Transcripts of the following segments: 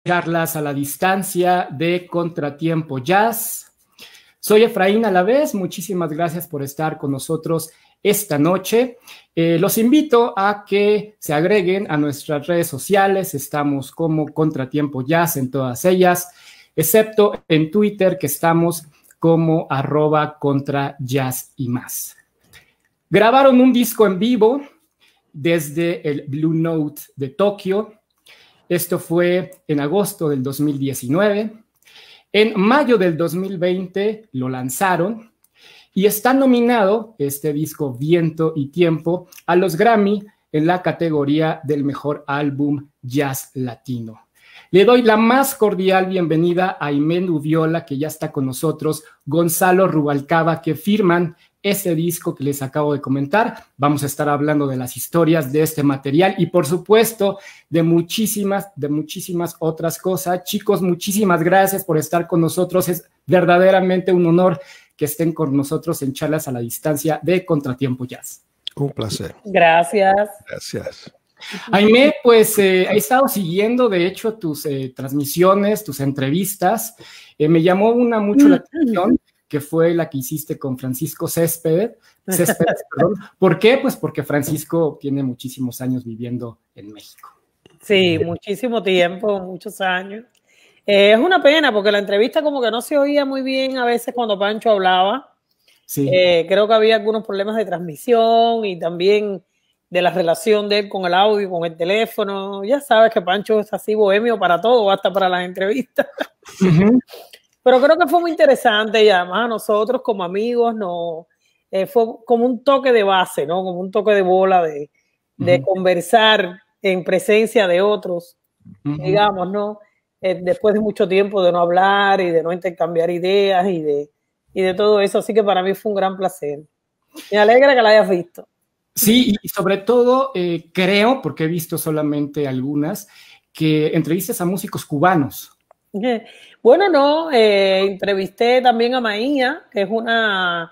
Charlas a la distancia de Contratiempo Jazz. Soy Efraín Alavés, muchísimas gracias por estar con nosotros esta noche. Los invito a que se agreguen a nuestras redes sociales, estamos como Contratiempo Jazz en todas ellas, excepto en Twitter, que estamos como @contrajazz y más. Grabaron un disco en vivo desde el Blue Note de Tokio. Esto fue en agosto del 2019. En mayo del 2020 lo lanzaron y está nominado este disco Viento y Tiempo a los Grammy en la categoría del mejor álbum jazz latino. Le doy la más cordial bienvenida a Aimé Nubiola, que ya está con nosotros, Gonzalo Rubalcaba, que firman ese disco que les acabo de comentar. Vamos a estar hablando de las historias de este material y, por supuesto, de muchísimas otras cosas. Chicos, muchísimas gracias por estar con nosotros. Es verdaderamente un honor que estén con nosotros en Charlas a la Distancia de Contratiempo Jazz. Un placer. Gracias. Gracias. Aimé, pues he estado siguiendo, de hecho, tus transmisiones, tus entrevistas. Me llamó mucho la atención, que fue la que hiciste con Francisco Céspedes, perdón. ¿Por qué? Pues porque Francisco tiene muchísimos años viviendo en México. Sí, muchísimo tiempo, muchos años. Es una pena porque la entrevista como que no se oía muy bien a veces cuando Pancho hablaba. Sí. Creo que había algunos problemas de transmisión y también de la relación de él con el audio, con el teléfono. Ya sabes que Pancho es así bohemio para todo, hasta para las entrevistas. Pero creo que fue muy interesante y además a nosotros como amigos fue como un toque de base, ¿no? Como un toque de bola de conversar en presencia de otros, digamos, ¿no? Después de mucho tiempo de no hablar y de no intercambiar ideas y de todo eso. Así que para mí fue un gran placer. Me alegra que la hayas visto. Sí, y sobre todo creo, porque he visto solamente algunas, que entrevistas a músicos cubanos. Bueno, no, entrevisté también a Maía, que es una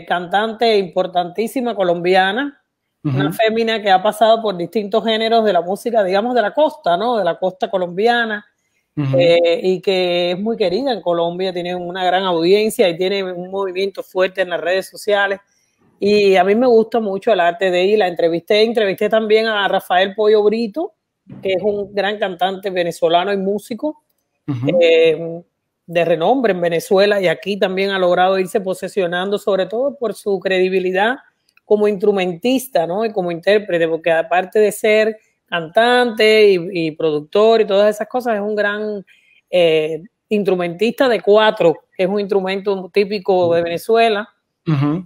cantante importantísima colombiana, una fémina que ha pasado por distintos géneros de la música, digamos, de la costa, ¿no? De la costa colombiana, y que es muy querida en Colombia, tiene una gran audiencia y tiene un movimiento fuerte en las redes sociales. Y a mí me gusta mucho el arte de ella. La entrevisté también a Rafael Pollo Brito, que es un gran cantante venezolano y músico de renombre en Venezuela, y aquí también ha logrado irse posesionando, sobre todo por su credibilidad como instrumentista, ¿no? Y como intérprete, porque aparte de ser cantante y productor y todas esas cosas, es un gran instrumentista de cuatro, que es un instrumento típico de Venezuela.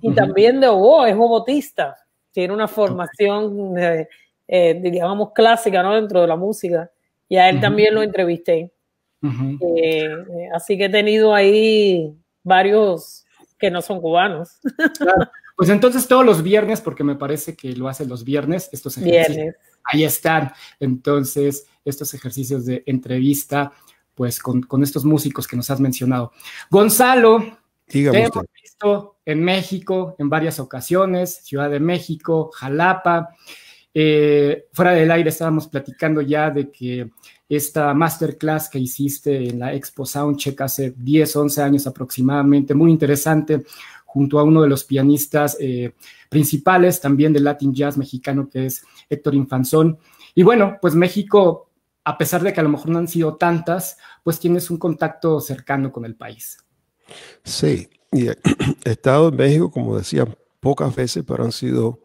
Y también de oboe, es obotista, tiene una formación, digamos, clásica, ¿no? Dentro de la música, y a él también lo entrevisté. Así que he tenido ahí varios que no son cubanos. Claro. Pues entonces todos los viernes, porque me parece que lo hace los viernes, estos ejercicios, Viernes. Ahí están. Entonces, estos ejercicios de entrevista, pues con estos músicos que nos has mencionado. Gonzalo, te hemos visto en México en varias ocasiones, Ciudad de México, Jalapa. Fuera del aire estábamos platicando ya de que esta masterclass que hiciste en la Expo Soundcheck hace 10, 11 años aproximadamente, muy interesante, junto a uno de los pianistas principales también del Latin Jazz mexicano, que es Héctor Infanzón. Y bueno, pues México, a pesar de que a lo mejor no han sido tantas, pues tienes un contacto cercano con el país. Sí, y he estado en México, como decía, pocas veces, pero han sido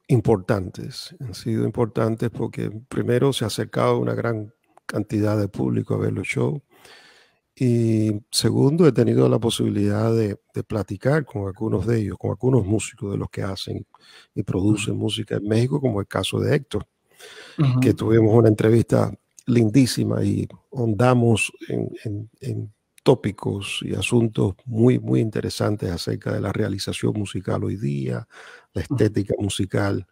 importantes. Han sido importantes porque primero se ha acercado una gran cantidad de público a ver los shows. Y segundo, he tenido la posibilidad de platicar con algunos de ellos, con algunos músicos de los que hacen y producen música en México, como el caso de Héctor, que tuvimos una entrevista lindísima y ahondamos en tópicos y asuntos muy, muy interesantes acerca de la realización musical hoy día, la estética musical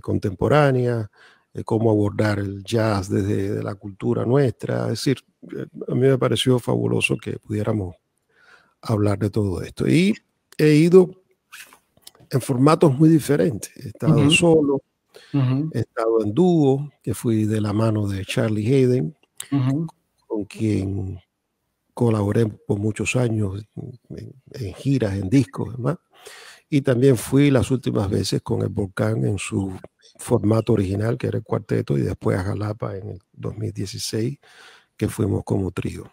contemporánea, cómo abordar el jazz desde la cultura nuestra. Es decir, a mí me pareció fabuloso que pudiéramos hablar de todo esto. Y he ido en formatos muy diferentes. He estado solo, He estado en dúo, que fui de la mano de Charlie Hayden, con quien colaboré por muchos años en giras, en discos, ¿verdad? Y también fui las últimas veces con el Volcán en su formato original, que era el cuarteto, y después a Jalapa en el 2016, que fuimos como trío.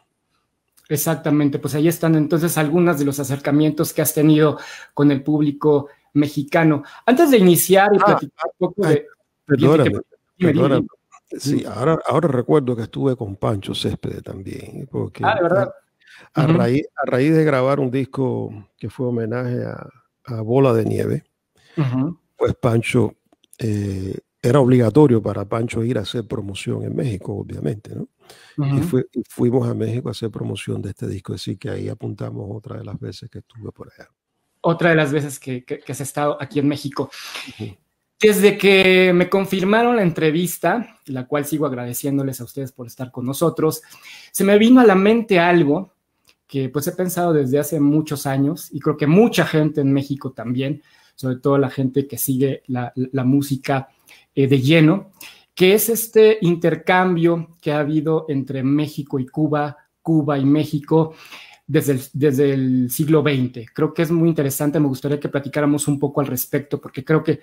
Exactamente, pues ahí están entonces algunos de los acercamientos que has tenido con el público mexicano. Antes de iniciar y platicar un poco de... Perdóname. Sí, ahora recuerdo que estuve con Pancho Céspedes también, porque de verdad. A raíz de grabar un disco que fue homenaje a Bola de Nieve, pues Pancho, era obligatorio para Pancho ir a hacer promoción en México, obviamente, ¿no? Y fuimos a México a hacer promoción de este disco, así que ahí apuntamos otra de las veces que estuve por allá. Otra de las veces que has estado aquí en México. Desde que me confirmaron la entrevista, la cual sigo agradeciéndoles a ustedes por estar con nosotros, se me vino a la mente algo que pues he pensado desde hace muchos años, y creo que mucha gente en México también, sobre todo la gente que sigue la música de lleno, que es este intercambio que ha habido entre México y Cuba, Cuba y México desde el siglo XX. Creo que es muy interesante, me gustaría que platicáramos un poco al respecto, porque creo que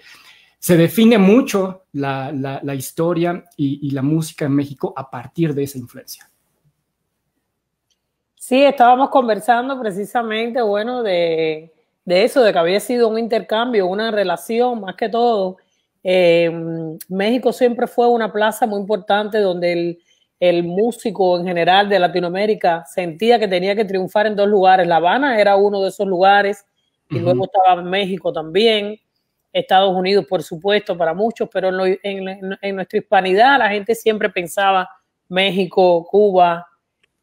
se define mucho la historia y la música en México a partir de esa influencia. Sí, estábamos conversando precisamente, bueno, de eso, de que había sido un intercambio, una relación, más que todo. México siempre fue una plaza muy importante donde el músico en general de Latinoamérica sentía que tenía que triunfar en dos lugares. La Habana era uno de esos lugares, y luego estaba México también, Estados Unidos, por supuesto, para muchos, pero en nuestra hispanidad la gente siempre pensaba México, Cuba,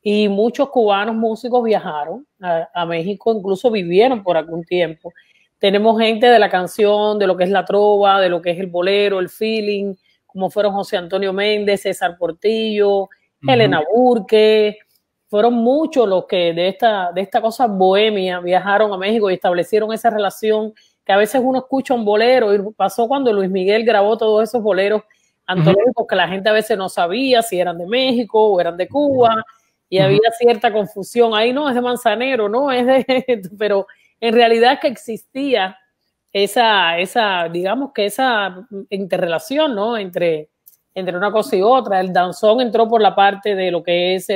y muchos cubanos músicos viajaron a México, incluso vivieron por algún tiempo. Tenemos gente de la canción, de lo que es la trova, de lo que es el bolero, el feeling, como fueron José Antonio Méndez, César Portillo, Elena Burke. Fueron muchos los que de esta cosa bohemia viajaron a México y establecieron esa relación que a veces uno escucha un bolero, y pasó cuando Luis Miguel grabó todos esos boleros antológicos que la gente a veces no sabía si eran de México o eran de Cuba, y había cierta confusión. Ahí no, es de Manzanero, no, es de... Pero en realidad que existía esa digamos que esa interrelación, ¿no? Entre una cosa y otra. El danzón entró por la parte de lo que es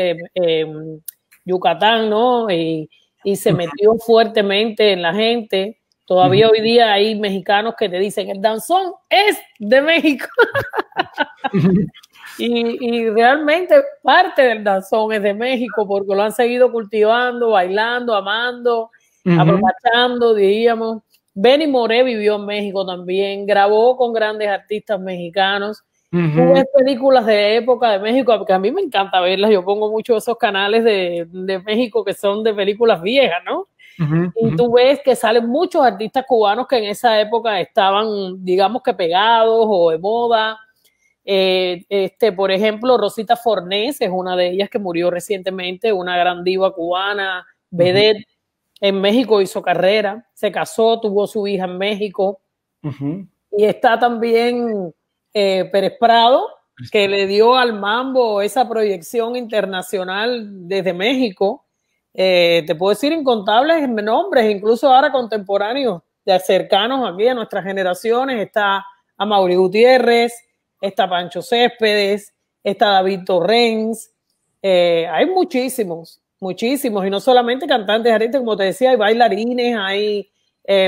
Yucatán, ¿no? Y se metió fuertemente en la gente. Todavía hoy día hay mexicanos que te dicen, el danzón es de México. Y realmente parte del danzón es de México, porque lo han seguido cultivando, bailando, amando, aprovechando, diríamos. Benny Moré vivió en México también, grabó con grandes artistas mexicanos. Tú ves películas de época de México, porque a mí me encanta verlas. Yo pongo mucho esos canales de México que son de películas viejas, ¿no? Y tú ves que salen muchos artistas cubanos que en esa época estaban, digamos que pegados o de moda. Por ejemplo, Rosita Fornés es una de ellas que murió recientemente, una gran diva cubana, vedette. En México hizo carrera, se casó, tuvo su hija en México. Y está también Pérez Prado, que le dio al mambo esa proyección internacional desde México. Te puedo decir incontables nombres, incluso ahora contemporáneos, de cercanos aquí a nuestras generaciones. Está Amaury Gutiérrez, está Pancho Céspedes, está David Torrens. Hay muchísimos, y no solamente cantantes, artistas, como te decía, hay bailarines, hay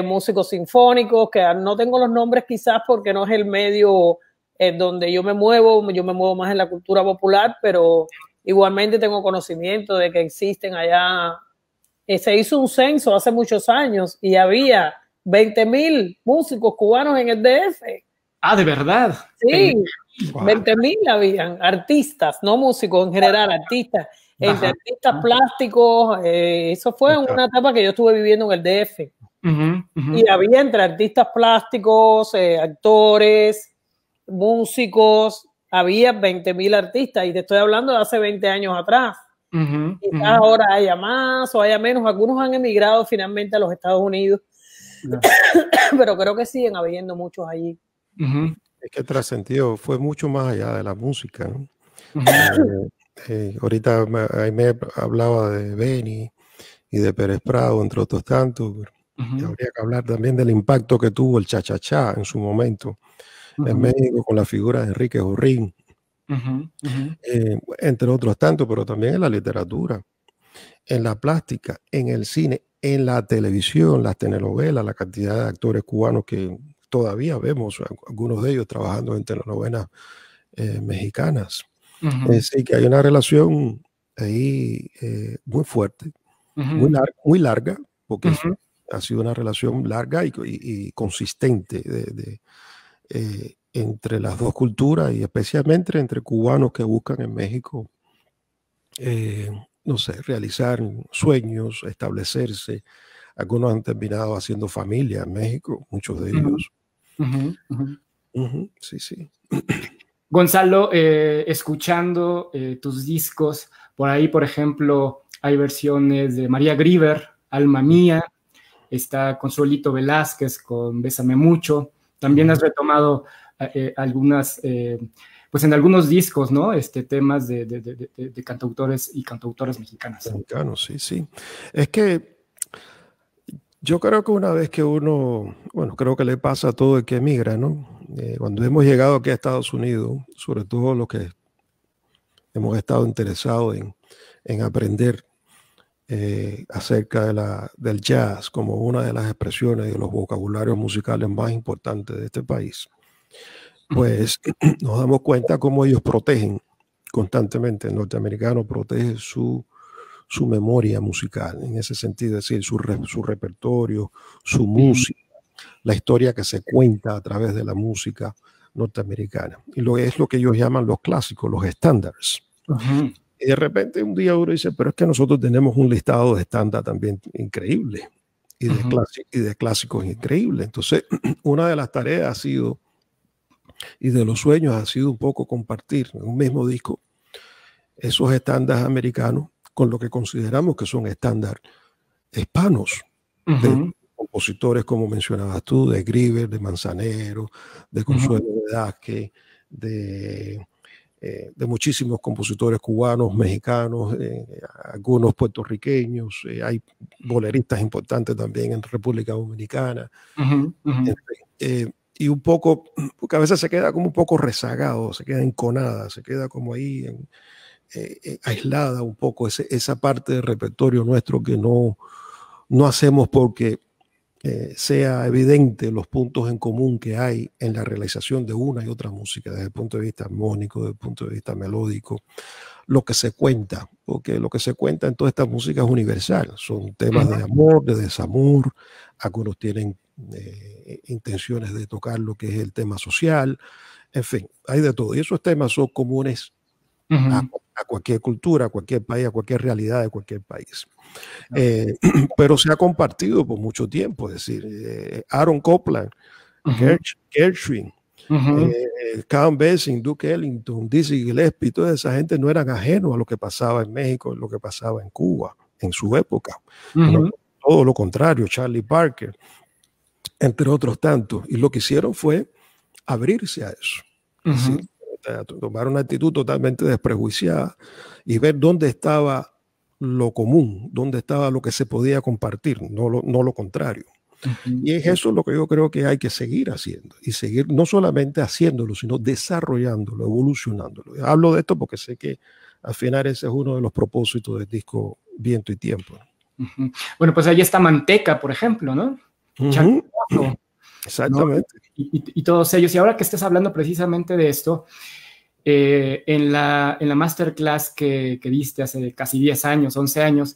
músicos sinfónicos, que no tengo los nombres quizás porque no es el medio donde yo me muevo más en la cultura popular, pero igualmente tengo conocimiento de que existen allá. Se hizo un censo hace muchos años y había 20,000 músicos cubanos en el DF. Ah, ¿de verdad? Sí, 20,000 habían, artistas, no músicos en general, artistas. Entre artistas plásticos, eso fue una etapa que yo estuve viviendo en el DF. Y había entre artistas plásticos, actores, músicos, había 20,000 artistas, y te estoy hablando de hace 20 años atrás. Quizás ahora haya más o haya menos, algunos han emigrado finalmente a los Estados Unidos, pero creo que siguen habiendo muchos allí. Es que trascendió, fue mucho más allá de la música, ¿no? Ahorita me hablaba de Benny y de Pérez Prado, entre otros tantos. Y habría que hablar también del impacto que tuvo el cha-cha-cha en su momento en México con la figura de Enrique Jorrín, entre otros tantos, pero también en la literatura, en la plástica, en el cine, en la televisión, las telenovelas, la cantidad de actores cubanos que todavía vemos, algunos de ellos trabajando en telenovelas mexicanas. Es decir, que hay una relación ahí muy fuerte, muy larga, porque ha sido una relación larga y consistente entre las dos culturas y especialmente entre cubanos que buscan en México, no sé, realizar sueños, establecerse. Algunos han terminado haciendo familia en México, muchos de ellos. Sí, sí. Gonzalo, escuchando tus discos, por ahí, por ejemplo, hay versiones de María Grieber, Alma Mía, está Consuelito Velázquez con Bésame Mucho. También has retomado algunas, pues en algunos discos, ¿no? Temas de cantautores y cantautoras mexicanas. Mexicanos, sí, sí. Es que yo creo que una vez que uno, bueno, creo que le pasa a todo el que emigra, ¿no? Cuando hemos llegado aquí a Estados Unidos, sobre todo los que hemos estado interesados en aprender acerca del jazz como una de las expresiones de los vocabularios musicales más importantes de este país, pues nos damos cuenta cómo ellos protegen constantemente, el norteamericano protege su memoria musical, en ese sentido, es decir, su repertorio, su música, la historia que se cuenta a través de la música norteamericana. Y es lo que ellos llaman los clásicos, los estándares. Y de repente un día uno dice, pero es que nosotros tenemos un listado de estándar también increíble y de clásicos increíbles. Entonces, una de las tareas ha sido, y de los sueños ha sido un poco compartir en un mismo disco esos estándares americanos con lo que consideramos que son estándares hispanos, de compositores como mencionabas tú, de Grieber, de Manzanero, de Consuelo Velázquez, de muchísimos compositores cubanos, mexicanos, algunos puertorriqueños, hay boleristas importantes también en República Dominicana. Y un poco, porque a veces se queda como un poco rezagado, se queda enconada, se queda como ahí aislada un poco esa parte del repertorio nuestro que no hacemos porque sea evidente los puntos en común que hay en la realización de una y otra música, desde el punto de vista armónico, desde el punto de vista melódico, lo que se cuenta, porque lo que se cuenta en toda esta música es universal, son temas de amor, de desamor, algunos tienen intenciones de tocar lo que es el tema social, en fin, hay de todo, y esos temas son comunes a cualquier cultura, a cualquier país, a cualquier realidad de cualquier país. Pero se ha compartido por mucho tiempo, es decir, Aaron Copland, Gershwin, Count Basie, Duke Ellington, Dizzy Gillespie, toda esa gente no eran ajenos a lo que pasaba en México, lo que pasaba en Cuba en su época. No, todo lo contrario, Charlie Parker, entre otros tantos. Y lo que hicieron fue abrirse a eso. Es decir, tomar una actitud totalmente desprejuiciada y ver dónde estaba lo común, dónde estaba lo que se podía compartir, no lo contrario. Y es eso lo que yo creo que hay que seguir haciendo y seguir no solamente haciéndolo, sino desarrollándolo, evolucionándolo. Hablo de esto porque sé que al final ese es uno de los propósitos del disco Viento y Tiempo. Bueno, pues ahí está Manteca, por ejemplo, ¿no? Exactamente. ¿No? Y todos ellos. Y ahora que estás hablando precisamente de esto, en la masterclass que diste hace casi 10 años, 11 años,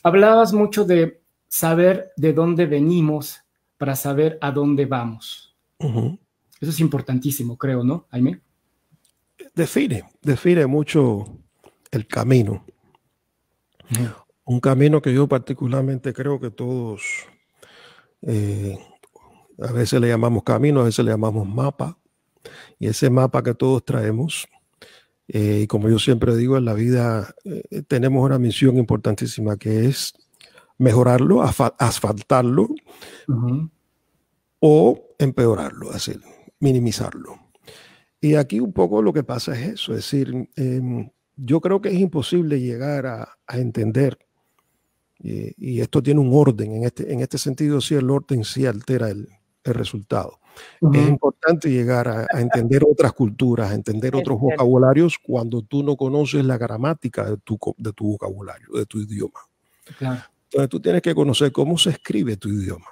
hablabas mucho de saber de dónde venimos para saber a dónde vamos. Eso es importantísimo, creo, ¿no, Jaime? Define mucho el camino. Un camino que yo particularmente creo que todos, a veces le llamamos camino, a veces le llamamos mapa, y ese mapa que todos traemos, y como yo siempre digo, en la vida tenemos una misión importantísima que es mejorarlo, asfaltarlo o empeorarlo, minimizarlo. Y aquí un poco lo que pasa es eso, es decir, yo creo que es imposible llegar a entender, y esto tiene un orden, en este sentido sí el orden sí altera el resultado. Es importante llegar a entender otras culturas, a entender otros vocabularios cuando tú no conoces la gramática de tu vocabulario, de tu idioma. Claro. Entonces tú tienes que conocer cómo se escribe tu idioma,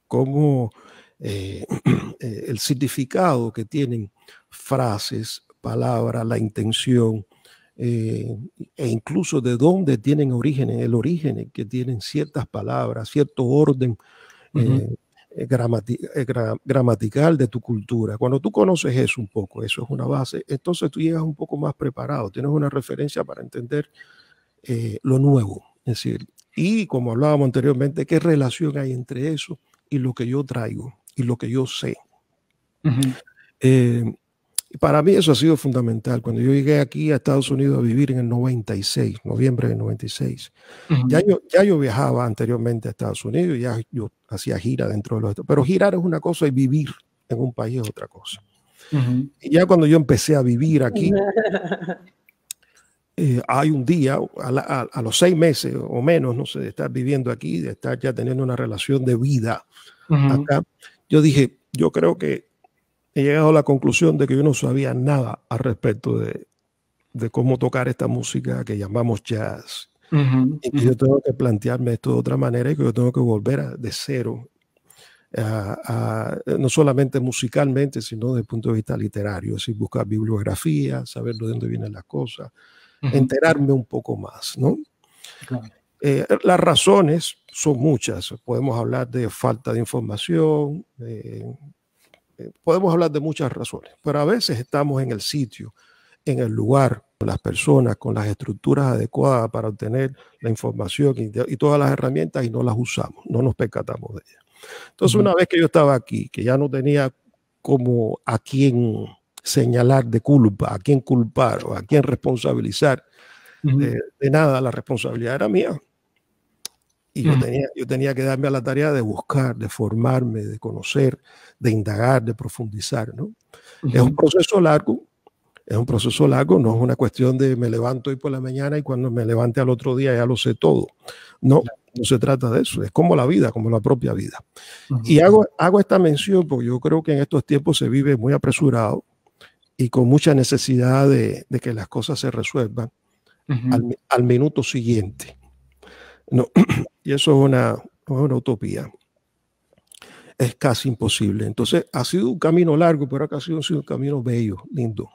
cómo el significado que tienen frases, palabras, la intención, e incluso de dónde tienen el origen que tienen ciertas palabras, cierto orden gramatical de tu cultura. Cuando tú conoces eso un poco, eso es una base, entonces tú llegas un poco más preparado, tienes una referencia para entender lo nuevo. Es decir, y como hablábamos anteriormente, ¿qué relación hay entre eso y lo que yo traigo y lo que yo sé? Para mí eso ha sido fundamental. Cuando yo llegué aquí a Estados Unidos a vivir en el 96, noviembre del 96, ya yo viajaba anteriormente a Estados Unidos, ya yo hacía gira dentro de los Estados Unidos, pero girar es una cosa y vivir en un país es otra cosa. Y ya cuando yo empecé a vivir aquí, hay un día, a los 6 meses o menos, no sé, de estar viviendo aquí, de estar ya teniendo una relación de vida acá, yo dije, yo creo que he llegado a la conclusión de que yo no sabía nada al respecto de cómo tocar esta música que llamamos jazz. Y que yo tengo que plantearme esto de otra manera y que yo tengo que volver de cero, no solamente musicalmente, sino desde el punto de vista literario, es decir, buscar bibliografía, saber de dónde vienen las cosas, enterarme un poco más, ¿no? Claro. Las razones son muchas. Podemos hablar de falta de información, podemos hablar de muchas razones, pero a veces estamos en el sitio, en el lugar, con las personas, con las estructuras adecuadas para obtener la información y todas las herramientas y no las usamos, no nos percatamos de ellas. Entonces, una vez que yo estaba aquí, que ya no tenía como a quién señalar de culpa, a quién culpar o a quién responsabilizar, de nada, la responsabilidad era mía. Y yo tenía que darme a la tarea de buscar, de formarme, de conocer, de indagar, de profundizar, ¿no? Es un proceso largo, no es una cuestión de me levanto hoy por la mañana y cuando me levante al otro día ya lo sé todo. No, no se trata de eso, es como la vida, como la propia vida. Y hago esta mención porque yo creo que en estos tiempos se vive muy apresurado y con mucha necesidad de que las cosas se resuelvan al minuto siguiente. No, y eso es una utopía. Es casi imposible. Entonces, ha sido un camino largo, pero ha sido un camino bello, lindo.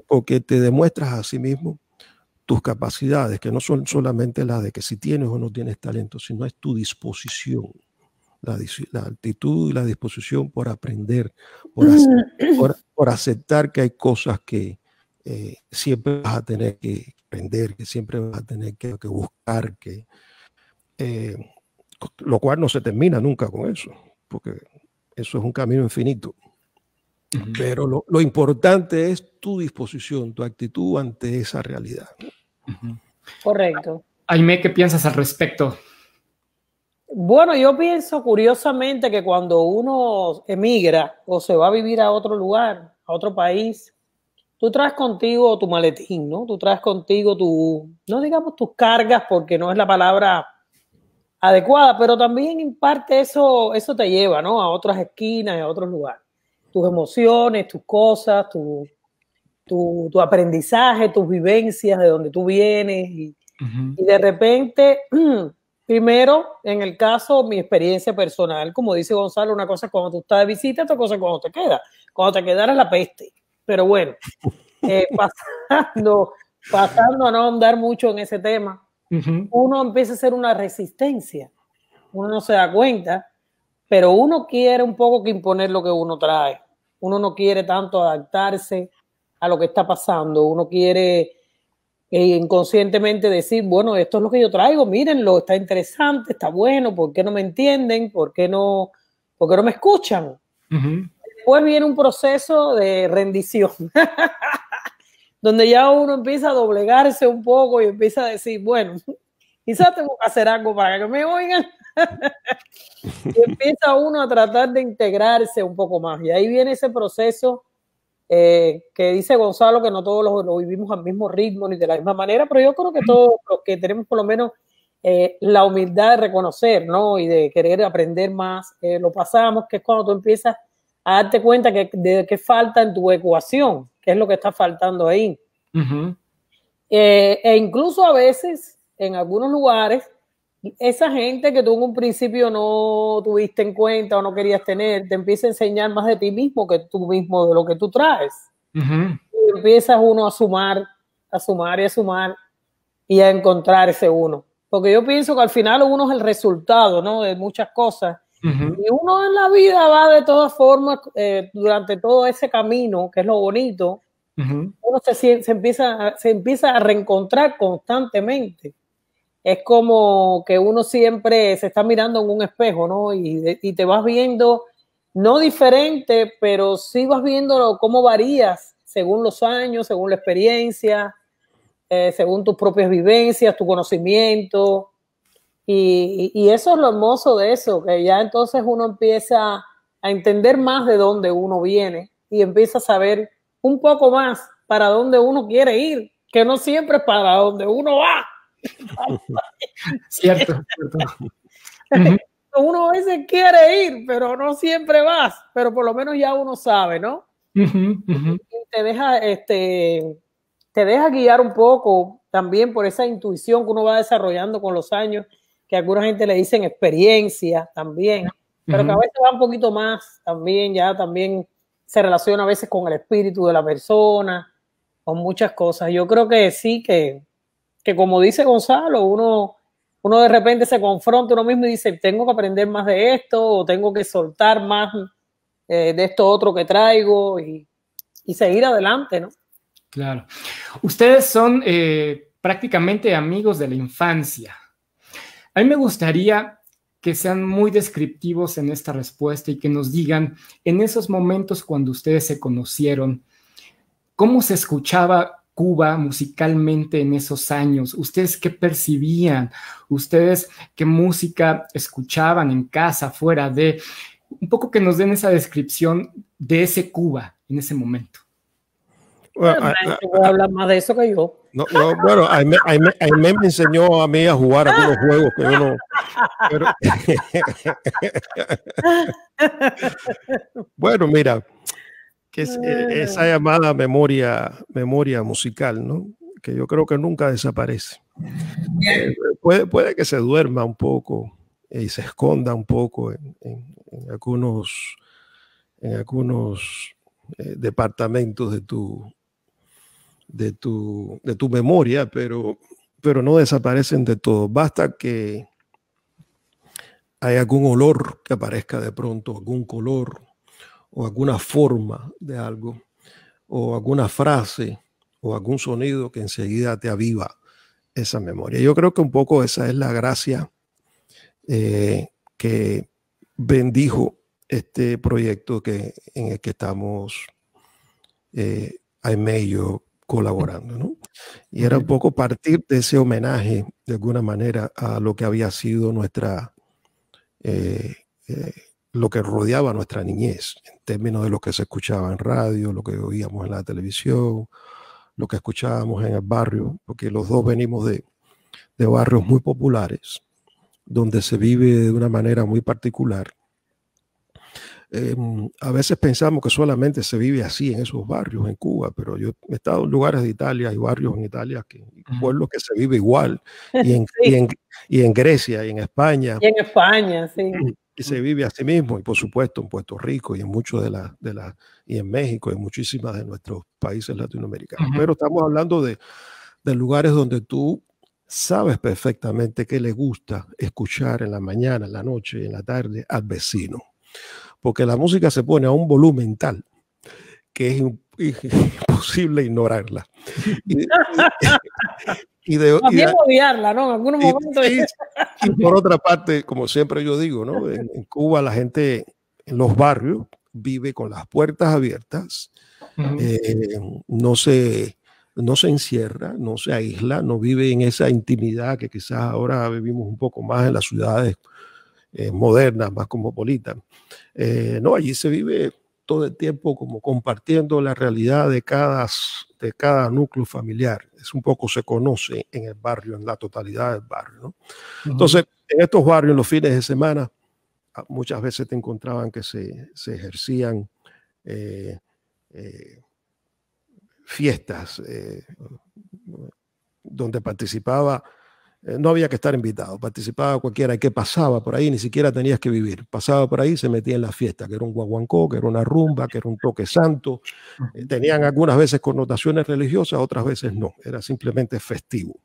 Porque te demuestras a sí mismo tus capacidades, que no son solamente las de que si tienes o no tienes talento, sino es tu disposición, la actitud y la disposición por aprender, por aceptar que hay cosas que siempre vas a tener que aprender, que siempre vas a tener que buscar, lo cual no se termina nunca con eso, porque eso es un camino infinito. Pero lo importante es tu disposición, tu actitud ante esa realidad. Correcto. Aimé, ¿qué piensas al respecto? Bueno, yo pienso curiosamente que cuando uno emigra o se va a vivir a otro lugar, a otro país, tú traes contigo tu maletín, ¿no? Tú traes contigo no digamos tus cargas, porque no es la palabra adecuada, pero también en parte eso te lleva, ¿no? A otras esquinas, a otros lugares. Tus emociones, tus cosas, tu aprendizaje, tus vivencias, de donde tú vienes. Y de repente, primero, en el caso, mi experiencia personal, como dice Gonzalo, una cosa es cuando tú estás de visita, otra cosa es cuando te quedas. Cuando te quedas es la peste. Pero bueno, pasando a no andar mucho en ese tema, uno empieza a hacer una resistencia. Uno no se da cuenta, pero uno quiere un poco que imponer lo que uno trae. Uno no quiere tanto adaptarse a lo que está pasando. Uno quiere inconscientemente decir, bueno, esto es lo que yo traigo, mírenlo, está interesante, está bueno, ¿por qué no me entienden? ¿Por qué no me escuchan? Después viene un proceso de rendición, donde ya uno empieza a doblegarse un poco y empieza a decir, bueno, quizás tengo que hacer algo para que me oigan. Y empieza uno a tratar de integrarse un poco más. Y ahí viene ese proceso que dice Gonzalo que no todos lo vivimos al mismo ritmo ni de la misma manera, pero yo creo que todos los que tenemos por lo menos la humildad de reconocer, ¿no? Y de querer aprender más, lo pasamos, que es cuando tú empiezas a darte cuenta de qué falta en tu ecuación, qué es lo que está faltando ahí. E incluso a veces, en algunos lugares, esa gente que tú en un principio no tuviste en cuenta o no querías tener, te empieza a enseñar más de ti mismo que tú mismo, de lo que tú traes. Y empiezas uno a sumar y a encontrar ese uno. Porque yo pienso que al final uno es el resultado, ¿no? De muchas cosas. Y uno en la vida va de todas formas, durante todo ese camino, que es lo bonito, uno se empieza a reencontrar constantemente. Es como que uno siempre se está mirando en un espejo, ¿no? Y te vas viendo, no diferente, pero sí vas viendo cómo varías según los años, según la experiencia, según tus propias vivencias, tu conocimiento. Y eso es lo hermoso de eso, que ya entonces uno empieza a entender más de dónde uno viene y empieza a saber un poco más para dónde uno quiere ir, que no siempre es para dónde uno va. Cierto. Uno a veces quiere ir, pero no siempre vas, pero por lo menos ya uno sabe, ¿no? Y te deja guiar un poco también por esa intuición que uno va desarrollando con los años, que a alguna gente le dicen experiencia también, pero que a veces va un poquito más también, ya también se relaciona a veces con el espíritu de la persona, con muchas cosas. Yo creo que sí, que como dice Gonzalo, uno de repente se confronta uno mismo y dice, tengo que aprender más de esto, o tengo que soltar más de esto otro que traigo y seguir adelante, ¿no? Claro. Ustedes son prácticamente amigos de la infancia. A mí me gustaría que sean muy descriptivos en esta respuesta y que nos digan, en esos momentos cuando ustedes se conocieron, ¿cómo se escuchaba Cuba musicalmente en esos años? ¿Ustedes qué percibían? ¿Ustedes qué música escuchaban en casa, fuera de? Un poco que nos den esa descripción de ese Cuba en ese momento. Bueno, voy a hablar más de eso que yo. Bueno, Aimé me enseñó a mí a jugar algunos juegos que yo no... Bueno, mira, que es esa llamada memoria musical, ¿no? Que yo creo que nunca desaparece. Puede que se duerma un poco y se esconda un poco en algunos departamentos de tu memoria, pero no desaparecen de todo. Basta que hay algún olor que aparezca de pronto, algún color o alguna forma de algo o alguna frase o algún sonido que enseguida te aviva esa memoria. Yo creo que un poco esa es la gracia que bendijo este proyecto en el que estamos Aimé y yo colaborando, ¿no? Y era un poco partir de ese homenaje de alguna manera a lo que había sido lo que rodeaba nuestra niñez, en términos de lo que se escuchaba en radio, lo que oíamos en la televisión, lo que escuchábamos en el barrio, porque los dos venimos de barrios muy populares, donde se vive de una manera muy particular. A veces pensamos que solamente se vive así en esos barrios en Cuba, pero yo he estado en lugares de Italia, hay barrios en Italia, pueblos que se vive igual, y en Grecia, y en España. Y en España, sí. Y se vive así mismo, y por supuesto en Puerto Rico y en muchos y en México, y en muchísimas de nuestros países latinoamericanos. Pero estamos hablando de lugares donde tú sabes perfectamente qué le gusta escuchar en la mañana, en la noche, en la tarde al vecino. Porque la música se pone a un volumen tal que es imposible ignorarla. Y odiarla, ¿no? En algunos momentos. Y por otra parte, como siempre yo digo, ¿no? En Cuba la gente en los barrios vive con las puertas abiertas, no se encierra, no se aísla, no vive en esa intimidad que quizás ahora vivimos un poco más en las ciudades modernas, más cosmopolitas. No, allí se vive todo el tiempo como compartiendo la realidad de cada núcleo familiar. Es un poco se conoce en el barrio, en la totalidad del barrio, ¿no? Entonces, en estos barrios, los fines de semana, muchas veces te encontraban que se ejercían fiestas donde participaba, no había que estar invitado, participaba cualquiera que pasaba por ahí, ni siquiera tenías que vivir, pasaba por ahí, se metía en la fiesta, que era un guaguancó, que era una rumba, que era un toque santo. Tenían algunas veces connotaciones religiosas, otras veces no, era simplemente festivo.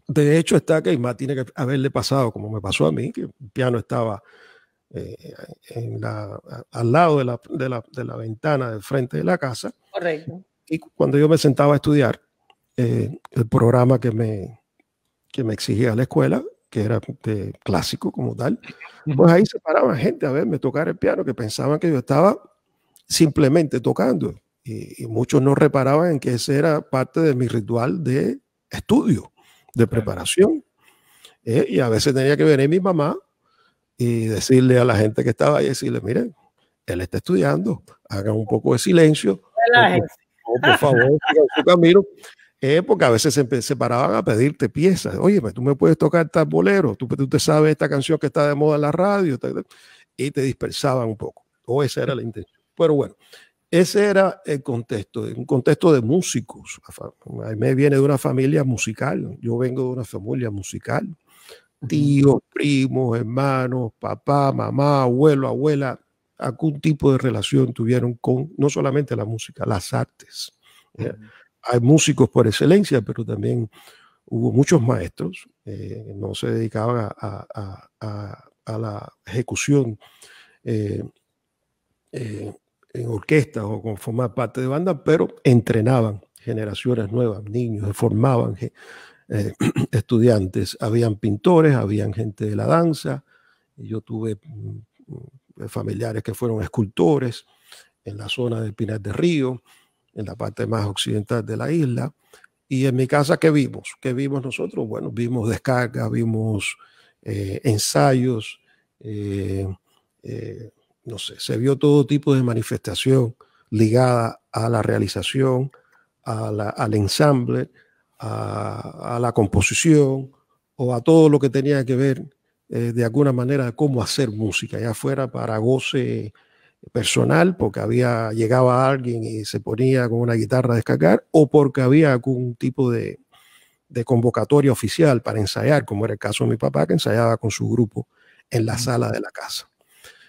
De hecho, está que más tiene que haberle pasado, como me pasó a mí, que el piano estaba al lado de la ventana del frente de la casa. Correcto. Y cuando yo me sentaba a estudiar, el programa que me exigía la escuela, que era de clásico como tal, pues ahí se paraban gente a verme tocar el piano, que pensaban que yo estaba simplemente tocando. Y muchos no reparaban en que ese era parte de mi ritual de estudio, de preparación. Y a veces tenía que venir mi mamá y decirle a la gente que estaba ahí, decirle, miren, él está estudiando, hagan un poco de silencio, o por favor, sigan su camino. Porque a veces se paraban a pedirte piezas. Oye, tú me puedes tocar tal bolero, tú te sabes esta canción que está de moda en la radio, y te dispersaban un poco. O esa era la intención. Pero bueno, ese era el contexto, un contexto de músicos. Me viene de una familia musical, yo vengo de una familia musical. Tíos, primos, hermanos, papá, mamá, abuelo, abuela, algún tipo de relación tuvieron con no solamente la música, las artes. Hay músicos por excelencia, pero también hubo muchos maestros que no se dedicaban a la ejecución en orquesta o con formar parte de banda, pero entrenaban generaciones nuevas, niños, formaban estudiantes. Habían pintores, habían gente de la danza. Yo tuve familiares que fueron escultores en la zona del Pinar del Río, en la parte más occidental de la isla. Y en mi casa, ¿qué vimos? ¿Qué vimos nosotros? Bueno, vimos descargas, vimos ensayos, no sé, se vio todo tipo de manifestación ligada a la realización, al ensamble, a la composición o a todo lo que tenía que ver de alguna manera de cómo hacer música, ya fuera para goce personal, porque llegaba alguien y se ponía con una guitarra a descargar, o porque había algún tipo de convocatoria oficial para ensayar, como era el caso de mi papá, que ensayaba con su grupo en la sala de la casa.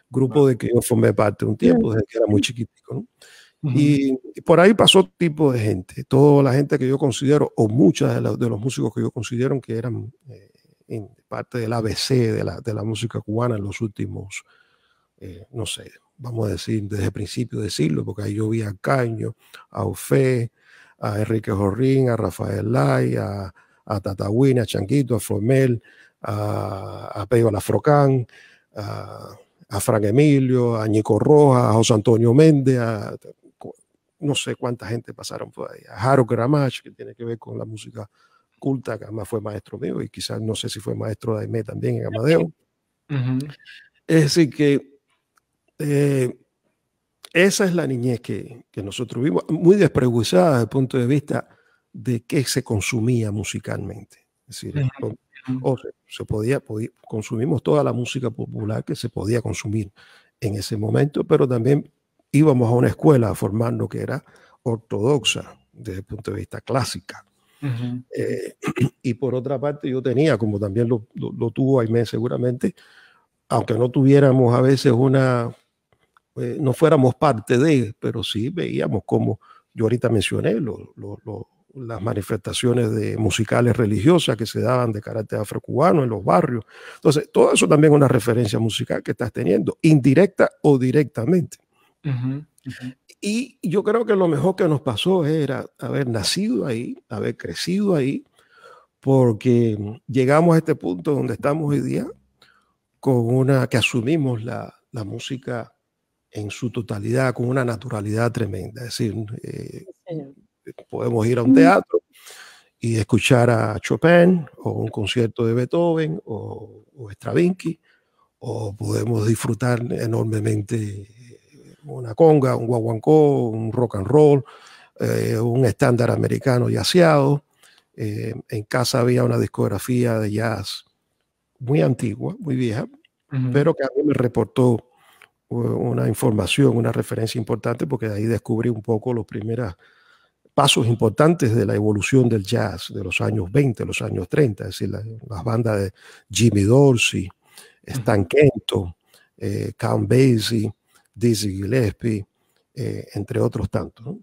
Grupo de que yo formé parte un tiempo, desde que era muy chiquitico, ¿no? Y por ahí pasó tipo de gente, toda la gente que yo considero, o muchas de los músicos que yo considero que eran en parte del ABC de la música cubana en los últimos, no sé, vamos a decir, desde el principio de siglo, porque ahí yo vi a Caño, a Ofé, a Enrique Jorrín, a Rafael Lai, a Tatahuina, a Chanquito, a Formel, a Peyo Lafrocán, a Frank Emilio, a Ñico Rojas, a José Antonio Méndez, no sé cuánta gente pasaron por ahí, a Jaro Gramach, que tiene que ver con la música culta, que además fue maestro mío, y quizás no sé si fue maestro de Aimé también en Amadeo. Es decir, que esa es la niñez que nosotros vimos, muy desprejuiciada desde el punto de vista de qué se consumía musicalmente. Es decir, consumimos toda la música popular que se podía consumir en ese momento, pero también íbamos a una escuela a formarnos que era ortodoxa desde el punto de vista clásica. Y por otra parte yo tenía, como también lo tuvo Aimé seguramente, aunque no tuviéramos a veces no fuéramos parte de, pero sí veíamos como yo ahorita mencioné las manifestaciones musicales religiosas que se daban de carácter afrocubano en los barrios. Entonces, todo eso también es una referencia musical que estás teniendo, indirecta o directamente. Y yo creo que lo mejor que nos pasó era haber nacido ahí, haber crecido ahí, porque llegamos a este punto donde estamos hoy día, que asumimos la música en su totalidad, con una naturalidad tremenda. Es decir, podemos ir a un teatro y escuchar a Chopin o un concierto de Beethoven o Stravinsky, o podemos disfrutar enormemente una conga, un guaguancó, un rock and roll, un estándar americano yaceado. En casa había una discografía de jazz muy antigua, muy vieja, pero que a mí me reportó una información, una referencia importante, porque de ahí descubrí un poco los primeros pasos importantes de la evolución del jazz de los años 20, los años 30, es decir, las bandas de Jimmy Dorsey, Stan Kenton, Count Basie, Dizzy Gillespie, entre otros tantos, ¿no?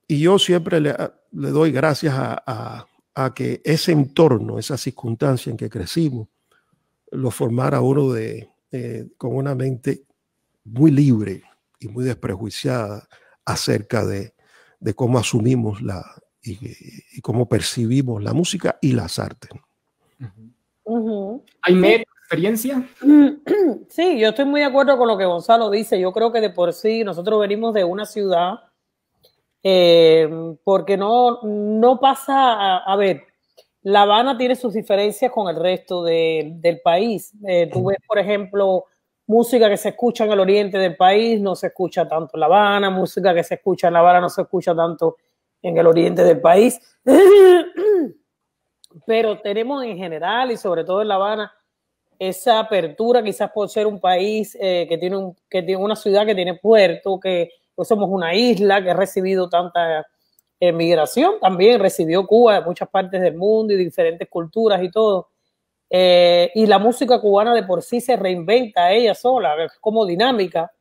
Y yo siempre le doy gracias a que ese entorno, esa circunstancia en que crecimos, lo formara uno con una mente muy libre y muy desprejuiciada acerca de cómo asumimos y cómo percibimos la música y las artes. ¿Hay experiencia? Sí, yo estoy muy de acuerdo con lo que Gonzalo dice. Yo creo que de por sí nosotros venimos de una ciudad, porque no pasa, a ver, La Habana tiene sus diferencias con el resto del país. Tú ves, por ejemplo, música que se escucha en el oriente del país, no se escucha tanto en La Habana, música que se escucha en La Habana no se escucha tanto en el oriente del país. Pero tenemos en general, y sobre todo en La Habana, esa apertura, quizás por ser un país que tiene una ciudad que tiene puerto, que somos una isla que ha recibido tanta migración, también recibió Cuba de muchas partes del mundo y diferentes culturas y todo. Y la música cubana de por sí se reinventa ella sola, es como dinámica.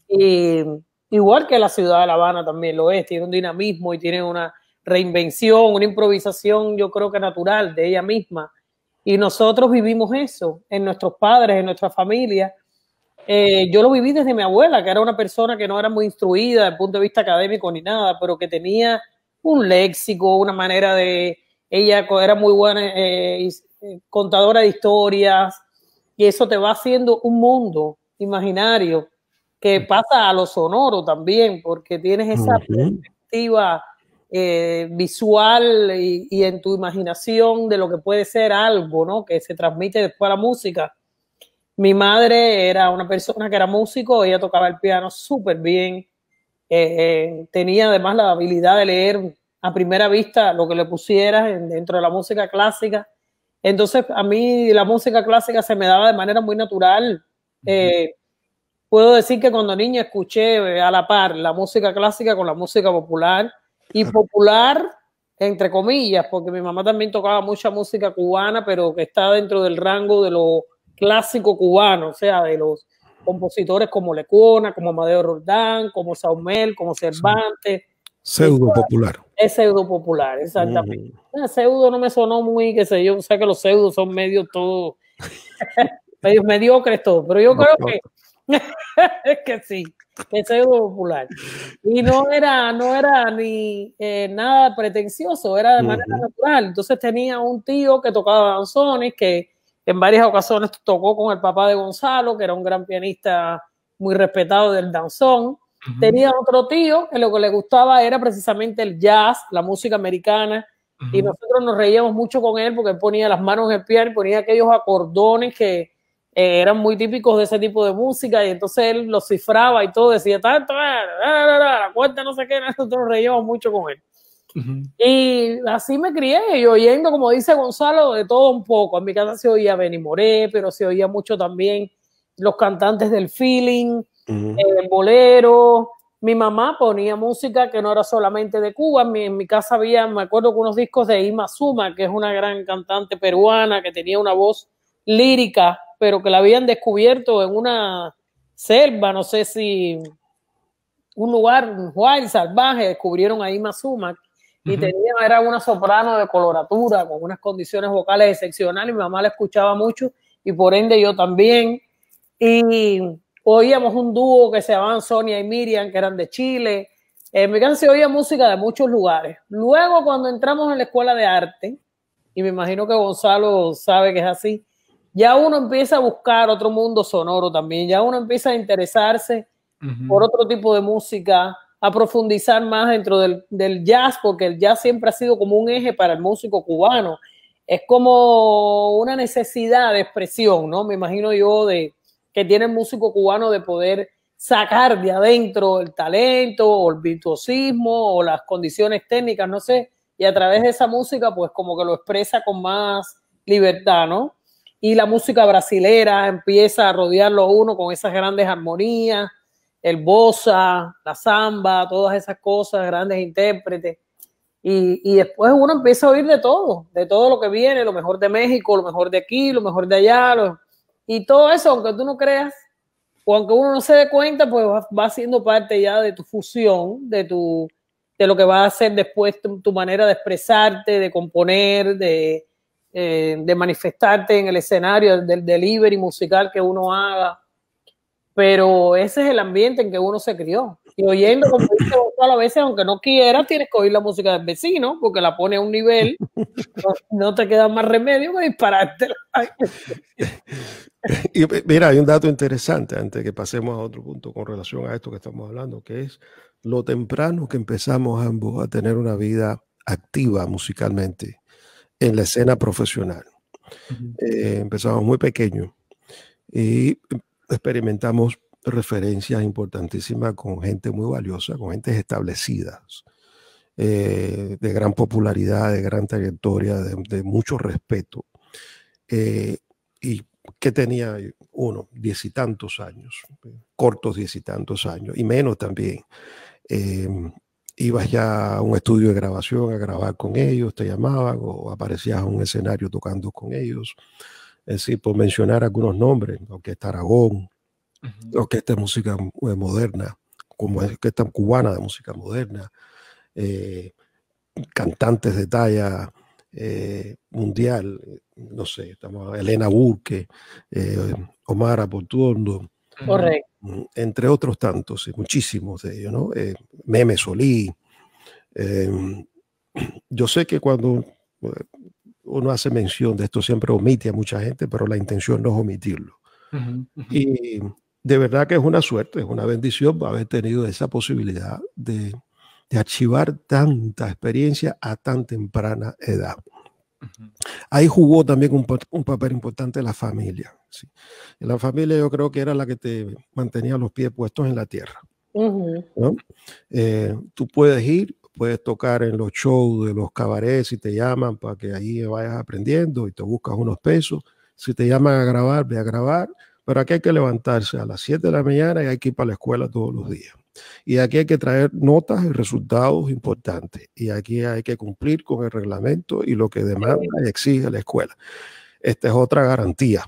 Y igual que la ciudad de La Habana también lo es, tiene un dinamismo y tiene una reinvención, una improvisación, yo creo que natural de ella misma. Y nosotros vivimos eso en nuestros padres, en nuestra familia. Yo lo viví desde mi abuela, que era una persona que no era muy instruida desde el punto de vista académico ni nada, pero que tenía un léxico, una manera de... Ella era muy buena contadora de historias, y eso te va haciendo un mundo imaginario que pasa a lo sonoro también, porque tienes esa perspectiva visual y en tu imaginación de lo que puede ser algo, ¿no? Que se transmite después a la música. Mi madre era una persona que era músico, ella tocaba el piano súper bien, tenía además la habilidad de leer a primera vista lo que le pusieras dentro de la música clásica. Entonces a mí la música clásica se me daba de manera muy natural. Puedo decir que cuando niña escuché a la par la música clásica con la música popular, y popular entre comillas, porque mi mamá también tocaba mucha música cubana, pero que está dentro del rango de lo clásico cubano, o sea, de los compositores como Lecuona, como Amadeo Roldán, como Saumel, como Cervantes. Pseudo popular. Es pseudo popular, exactamente. Pseudo no me sonó muy, qué sé yo, o sea que los pseudos son medio todo, medio mediocres todo, pero yo creo que es que sí, es pseudo popular. Y no era ni nada pretencioso, era de manera natural. Entonces tenía un tío que tocaba danzones, que en varias ocasiones tocó con el papá de Gonzalo, que era un gran pianista muy respetado del danzón. Tenía otro tío que lo que le gustaba era precisamente el jazz, la música americana, y nosotros nos reíamos mucho con él porque él ponía las manos en el piano y ponía aquellos acordones que eran muy típicos de ese tipo de música, y entonces él los cifraba y todo, decía tanto, la cuenta no sé qué, nosotros nos reíamos mucho con él. Y así me crié, y oyendo, como dice Gonzalo, de todo un poco. En mi casa se oía Benny Moré, pero se oía mucho también los cantantes del feeling, el bolero. Mi mamá ponía música que no era solamente de Cuba. En mi casa había, me acuerdo, que unos discos de Ima Suma, que es una gran cantante peruana que tenía una voz lírica, pero que la habían descubierto en una selva, no sé si un lugar, un wild salvaje, descubrieron a Ima Suma. Y era una soprano de coloratura, con unas condiciones vocales excepcionales. Mi mamá la escuchaba mucho y por ende yo también. Y oíamos un dúo que se llamaban Sonia y Miriam, que eran de Chile. En mi casa se oía música de muchos lugares. Luego, cuando entramos en la escuela de arte, y me imagino que Gonzalo sabe que es así, ya uno empieza a buscar otro mundo sonoro también. Ya uno empieza a interesarse por otro tipo de música, a profundizar más dentro del jazz, porque el jazz siempre ha sido como un eje para el músico cubano. Es como una necesidad de expresión, ¿no? Me imagino yo de que tiene el músico cubano de poder sacar de adentro el talento o el virtuosismo o las condiciones técnicas, no sé, y a través de esa música pues como que lo expresa con más libertad, ¿no? Y la música brasilera empieza a rodearlo a uno con esas grandes armonías, el bossa, la samba, todas esas cosas, grandes intérpretes. Y después uno empieza a oír de todo lo que viene, lo mejor de México, lo mejor de aquí, lo mejor de allá, y todo eso, aunque tú no creas, o aunque uno no se dé cuenta, pues va siendo parte ya de tu fusión, de lo que va a ser después tu manera de expresarte, de componer, de manifestarte en el escenario, del delivery musical que uno haga. Pero ese es el ambiente en que uno se crió. Y oyendo, como dice Gonzalo, a veces, aunque no quieras, tienes que oír la música del vecino, porque la pone a un nivel, no te queda más remedio que disparártela. Y mira, hay un dato interesante antes que pasemos a otro punto con relación a esto que estamos hablando, que es lo temprano que empezamos ambos a tener una vida activa musicalmente en la escena profesional. Empezamos muy pequeños y experimentamos referencias importantísimas con gente muy valiosa, con gentes establecidas, de gran popularidad, de gran trayectoria, de mucho respeto. Y que tenía uno, 10 y tantos años, cortos 10 y tantos años, y menos también. Ibas ya a un estudio de grabación a grabar con ellos, te llamaban o aparecías en un escenario tocando con ellos. Es decir, por mencionar algunos nombres, Orquesta Aragón, orquesta de música moderna, como orquesta cubana de música moderna, cantantes de talla mundial, no sé, estamos Elena Burke, Omar Aportuondo, correcto, entre otros tantos, muchísimos de ellos, ¿no? Meme Solí. Yo sé que cuando uno hace mención de esto siempre omite a mucha gente, pero la intención no es omitirlo. Y de verdad que es una suerte, es una bendición haber tenido esa posibilidad de archivar tanta experiencia a tan temprana edad. Ahí jugó también un papel importante la familia. ¿Sí? La familia yo creo que era la que te mantenía los pies puestos en la tierra. ¿No? Tú puedes ir, puedes tocar en los shows de los cabarets si te llaman para que ahí vayas aprendiendo y te buscas unos pesos. Si te llaman a grabar, ve a grabar. Pero aquí hay que levantarse a las 7 de la mañana y hay que ir para la escuela todos los días. Y aquí hay que traer notas y resultados importantes. Y aquí hay que cumplir con el reglamento y lo que demanda y exige la escuela. Esta es otra garantía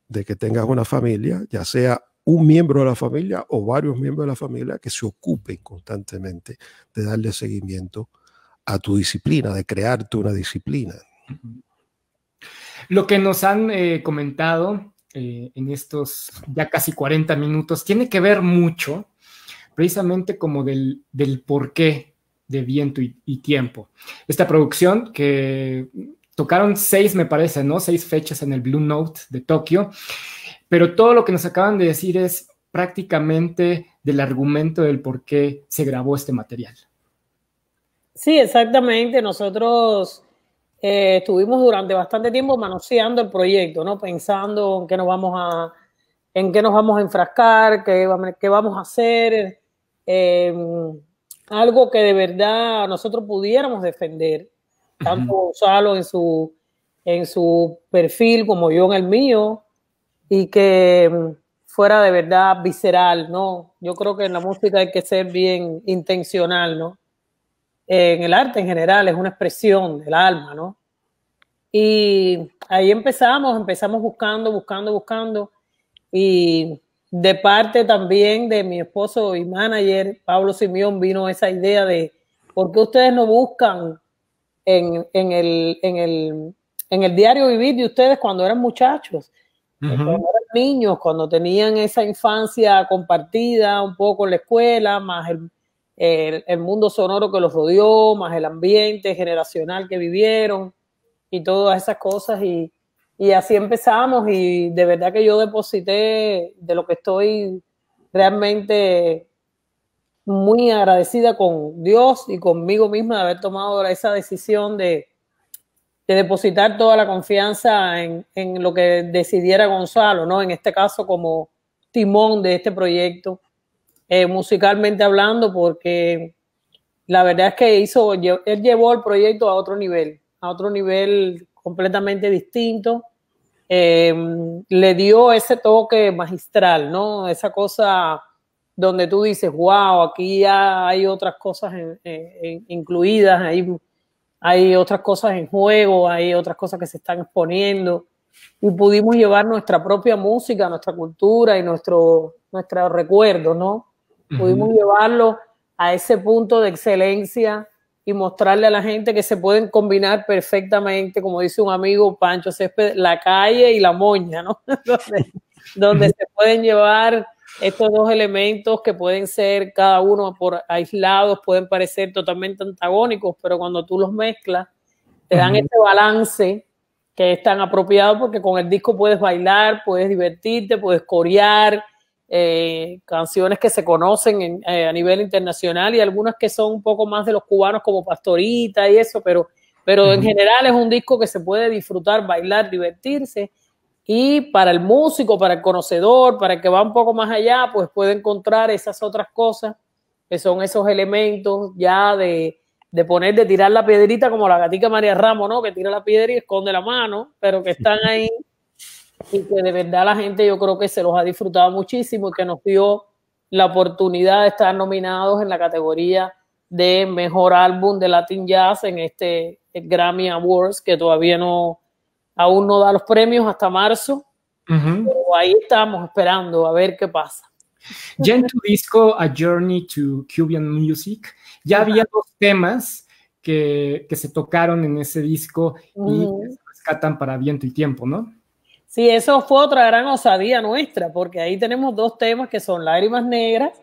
de que tengas una familia, ya sea un miembro de la familia o varios miembros de la familia que se ocupen constantemente de darle seguimiento a tu disciplina, de crearte una disciplina. Lo que nos han comentado en estos ya casi 40 minutos tiene que ver mucho precisamente como del porqué de Viento y Tiempo. Esta producción que tocaron 6, me parece, ¿no? 6 fechas en el Blue Note de Tokio, pero todo lo que nos acaban de decir es prácticamente del argumento del por qué se grabó este material. Sí, exactamente. Nosotros estuvimos durante bastante tiempo manoseando el proyecto, ¿no? Pensando en qué nos vamos a enfrascar, qué vamos a hacer, algo que de verdad nosotros pudiéramos defender, tanto Gonzalo en su perfil como yo en el mío, y que fuera de verdad visceral, ¿no? Yo creo que en la música hay que ser bien intencional, ¿no? En el arte en general es una expresión del alma, ¿no? Y ahí empezamos buscando, y de parte también de mi esposo y manager, Pablo Simeón, vino esa idea de ¿por qué ustedes no buscan en el diario vivir de ustedes cuando eran muchachos? Cuando eran niños, cuando tenían esa infancia compartida un poco en la escuela, más el mundo sonoro que los rodeó, más el ambiente generacional que vivieron y todas esas cosas, y así empezamos, y de verdad que yo deposité, de lo que estoy realmente muy agradecida con Dios y conmigo misma de haber tomado esa decisión de depositar toda la confianza en lo que decidiera Gonzalo, ¿no? En este caso como timón de este proyecto, musicalmente hablando, porque la verdad es que él llevó el proyecto a otro nivel completamente distinto. Le dio ese toque magistral, ¿no? Esa cosa donde tú dices, wow, aquí ya hay otras cosas incluidas, hay otras cosas en juego, hay otras cosas que se están exponiendo, y pudimos llevar nuestra propia música, nuestra cultura y nuestros recuerdos, ¿no? Pudimos llevarlo a ese punto de excelencia y mostrarle a la gente que se pueden combinar perfectamente, como dice un amigo, Pancho Césped, la calle y la moña, ¿no? donde se pueden llevar estos dos elementos que pueden ser cada uno por aislados, pueden parecer totalmente antagónicos, pero cuando tú los mezclas, te dan ese balance que es tan apropiado, porque con el disco puedes bailar, puedes divertirte, puedes corear, canciones que se conocen a nivel internacional y algunas que son un poco más de los cubanos como Pastorita y eso, pero en general es un disco que se puede disfrutar, bailar, divertirse, y para el músico, para el conocedor, para el que va un poco más allá, pues puede encontrar esas otras cosas que son esos elementos ya de tirar la piedrita como la gatica María Ramos, ¿no? Que tira la piedra y esconde la mano, pero que están ahí y que de verdad la gente, yo creo que se los ha disfrutado muchísimo y que nos dio la oportunidad de estar nominados en la categoría de Mejor Álbum de Latin Jazz en este Grammy Awards, que todavía aún no da los premios hasta marzo, pero ahí estamos esperando a ver qué pasa. Ya en tu disco A Journey to Cuban Music, ya había dos temas que se tocaron en ese disco y que se rescatan para Viento y Tiempo, ¿no? Sí, eso fue otra gran osadía nuestra, porque ahí tenemos dos temas que son Lágrimas Negras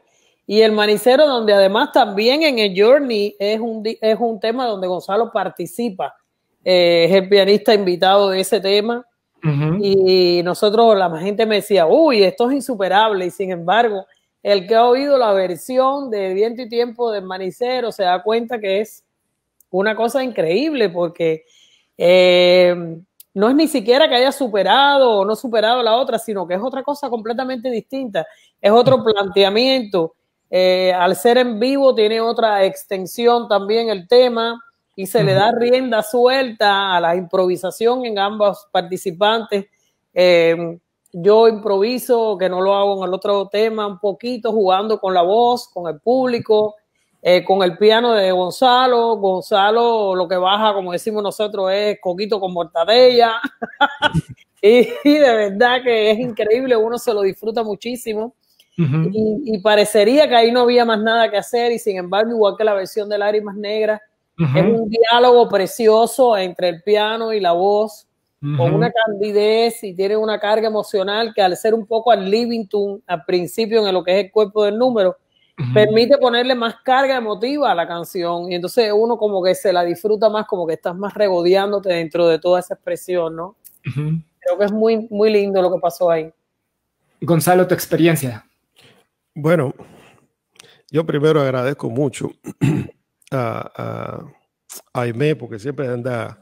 y El Manicero, donde además también en el Journey es un tema donde Gonzalo participa, es el pianista invitado de ese tema. Y nosotros, la gente me decía, uy, esto es insuperable, y sin embargo, el que ha oído la versión de Viento y Tiempo del Manicero se da cuenta que es una cosa increíble, porque no es ni siquiera que haya superado o no superado la otra, sino que es otra cosa completamente distinta, es otro planteamiento. Al ser en vivo tiene otra extensión también el tema, y se le da rienda suelta a la improvisación en ambos participantes. Yo improviso, que no lo hago en el otro tema, un poquito jugando con la voz, con el público, con el piano de Gonzalo. Gonzalo lo que baja, como decimos nosotros, es coquito con mortadella. y de verdad que es increíble, uno se lo disfruta muchísimo. Y parecería que ahí no había más nada que hacer, y sin embargo, igual que la versión de Lágrimas Negras, es un diálogo precioso entre el piano y la voz, con una candidez, y tiene una carga emocional que, al ser un poco al Livington al principio en lo que es el cuerpo del número, permite ponerle más carga emotiva a la canción, y entonces uno como que se la disfruta más, como que estás más regodeándote dentro de toda esa expresión, ¿no? Creo que es muy, muy lindo lo que pasó ahí. Gonzalo, tu experiencia. Bueno, yo primero agradezco mucho a Aimé, porque siempre anda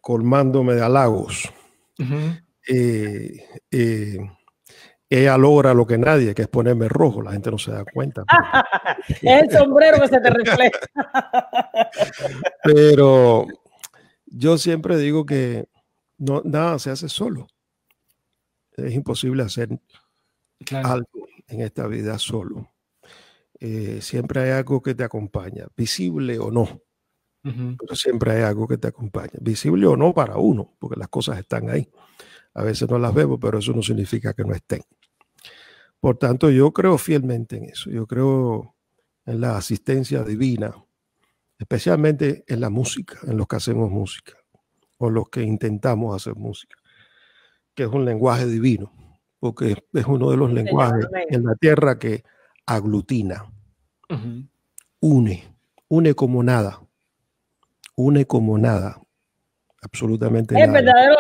colmándome de halagos. Ella logra lo que nadie, que es ponerme rojo. La gente no se da cuenta. Es el sombrero que se te refleja. Pero yo siempre digo que nada se hace solo. Es imposible hacer algo en esta vida solo. Siempre hay algo que te acompaña, visible o no. Pero siempre hay algo que te acompaña, visible o no para uno, porque las cosas están ahí. A veces no las vemos, pero eso no significa que no estén. Por tanto, yo creo fielmente en eso. Yo creo en la asistencia divina, especialmente en la música, en los que hacemos música, o los que intentamos hacer música, que es un lenguaje divino, porque es uno de los lenguajes en la tierra que aglutina, une como nada. Une como nada, absolutamente nada. Es verdadero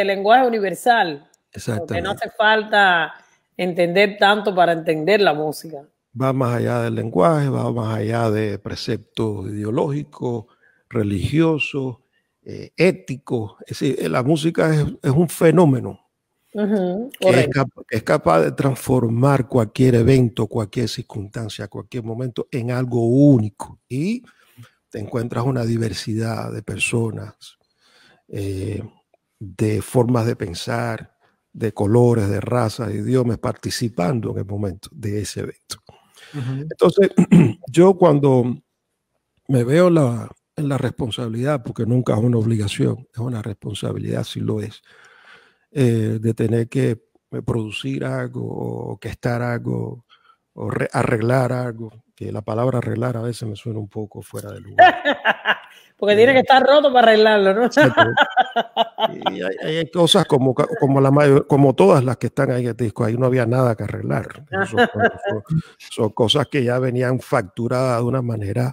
lenguaje universal. Exactamente. Porque no hace falta entender tanto para entender la música. Va más allá del lenguaje, va más allá de preceptos ideológicos, religiosos, éticos. Es decir, la música es un fenómeno que es capaz de transformar cualquier evento, cualquier circunstancia, cualquier momento en algo único. Y te encuentras una diversidad de personas, de formas de pensar, de colores, de razas, de idiomas, participando en el momento de ese evento. Entonces, yo cuando me veo en la responsabilidad, porque nunca es una obligación, es una responsabilidad, si lo es, de tener que producir algo, o que estar algo, o arreglar algo, que la palabra arreglar a veces me suena un poco fuera de lugar. Porque tiene que estar roto para arreglarlo, ¿no? Y hay cosas como todas las que están ahí en el disco, ahí no había nada que arreglar. Son cosas que ya venían facturadas de una manera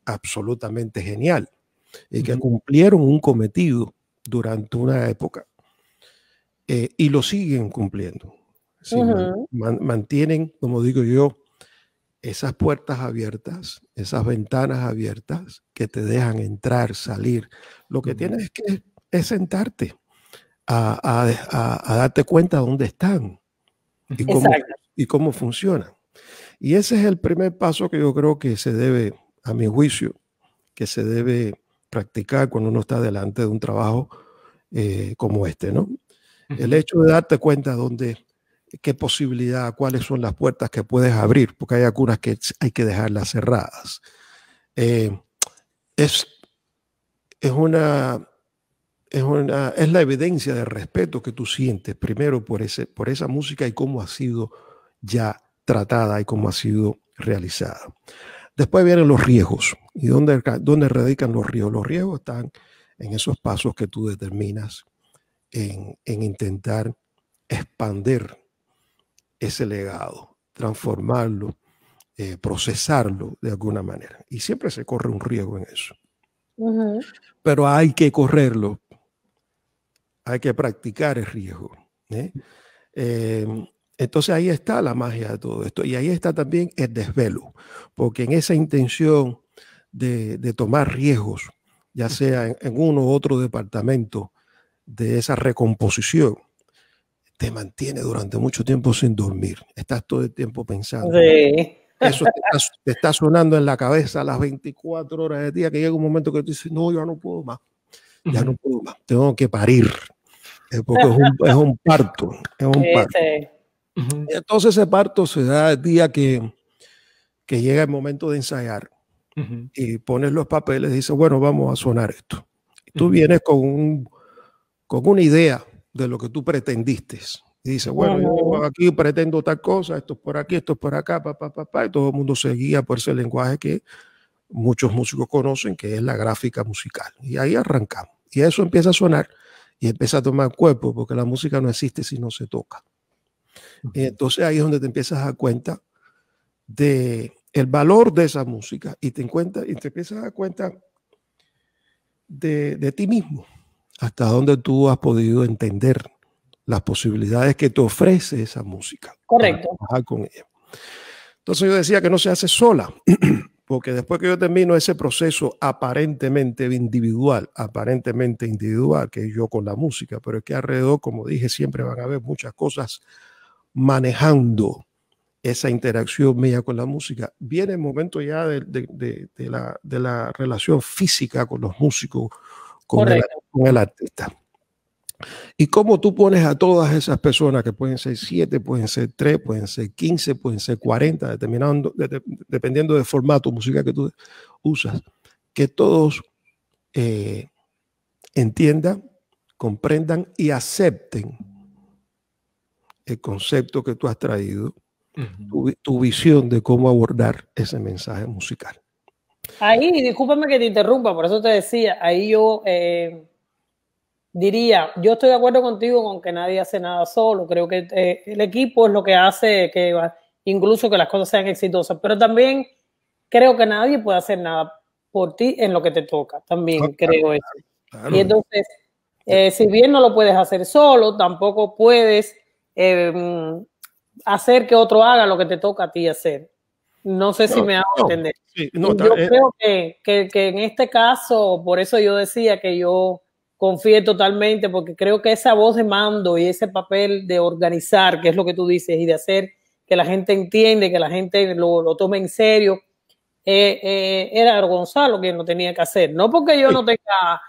absolutamente genial y que cumplieron un cometido durante una época y lo siguen cumpliendo. Sí, mantienen, como digo yo, esas puertas abiertas, esas ventanas abiertas que te dejan entrar, salir. Lo que tienes que es sentarte a darte cuenta de dónde están y cómo funcionan. Y ese es el primer paso que yo creo que se debe, a mi juicio, que se debe practicar cuando uno está delante de un trabajo como este, ¿no? El hecho de darte cuenta qué posibilidad, cuáles son las puertas que puedes abrir, porque hay algunas que hay que dejarlas cerradas. Es la evidencia de respeto que tú sientes primero por esa música y cómo ha sido ya tratada y cómo ha sido realizada. Después vienen los riesgos. ¿Y dónde radican los riesgos? Los riesgos están en esos pasos que tú determinas en intentar expandir ese legado, transformarlo, procesarlo de alguna manera. Y siempre se corre un riesgo en eso. Pero hay que correrlo. Hay que practicar el riesgo. Entonces ahí está la magia de todo esto. Y ahí está también el desvelo. Porque en esa intención de tomar riesgos, ya sea en uno u otro departamento de esa recomposición, te mantiene durante mucho tiempo sin dormir. Estás todo el tiempo pensando. Sí. Eso te está sonando en la cabeza a las 24 horas del día, que llega un momento que tú dices, no, yo no puedo más. Ya no puedo más. Tengo que parir. Porque es un parto. Es un parto. Y entonces ese parto se da el día que llega el momento de ensayar. Y pones los papeles y dices, bueno, vamos a sonar esto. Y tú vienes con una idea de lo que tú pretendiste. Y dice, bueno, yo aquí pretendo tal cosa, esto es por aquí, esto es por acá, y todo el mundo se guía por ese lenguaje que muchos músicos conocen, que es la gráfica musical. Y ahí arrancamos. Y eso empieza a sonar y empieza a tomar cuerpo, porque la música no existe si no se toca. Y entonces ahí es donde te empiezas a dar cuenta de el valor de esa música y te empiezas a dar cuenta de ti mismo. Hasta dónde tú has podido entender las posibilidades que te ofrece esa música. Correcto. Para trabajar con ella. Entonces yo decía que no se hace sola, porque después que yo termino ese proceso aparentemente individual, que yo con la música, pero es que alrededor, como dije, siempre van a haber muchas cosas manejando esa interacción mía con la música. Viene el momento ya de la relación física con los músicos, con el artista. Y cómo tú pones a todas esas personas, que pueden ser 7, pueden ser 3, pueden ser 15, pueden ser 40, dependiendo del formato musical que tú usas, que todos entiendan, comprendan y acepten el concepto que tú has traído, tu visión de cómo abordar ese mensaje musical. Ahí, discúlpame que te interrumpa, por eso te decía, ahí yo diría, yo estoy de acuerdo contigo con que nadie hace nada solo, creo que el equipo es lo que hace que incluso que las cosas sean exitosas, pero también creo que nadie puede hacer nada por ti en lo que te toca, también creo eso. Claro. Y entonces, si bien no lo puedes hacer solo, tampoco puedes hacer que otro haga lo que te toca a ti hacer. No sé si me hago entender. Sí, yo creo que en este caso, por eso yo decía que yo confíe totalmente, porque creo que esa voz de mando y ese papel de organizar, que es lo que tú dices, y de hacer que la gente entiende, que la gente lo tome en serio, era Gonzalo quien lo tenía que hacer. No porque yo no tenga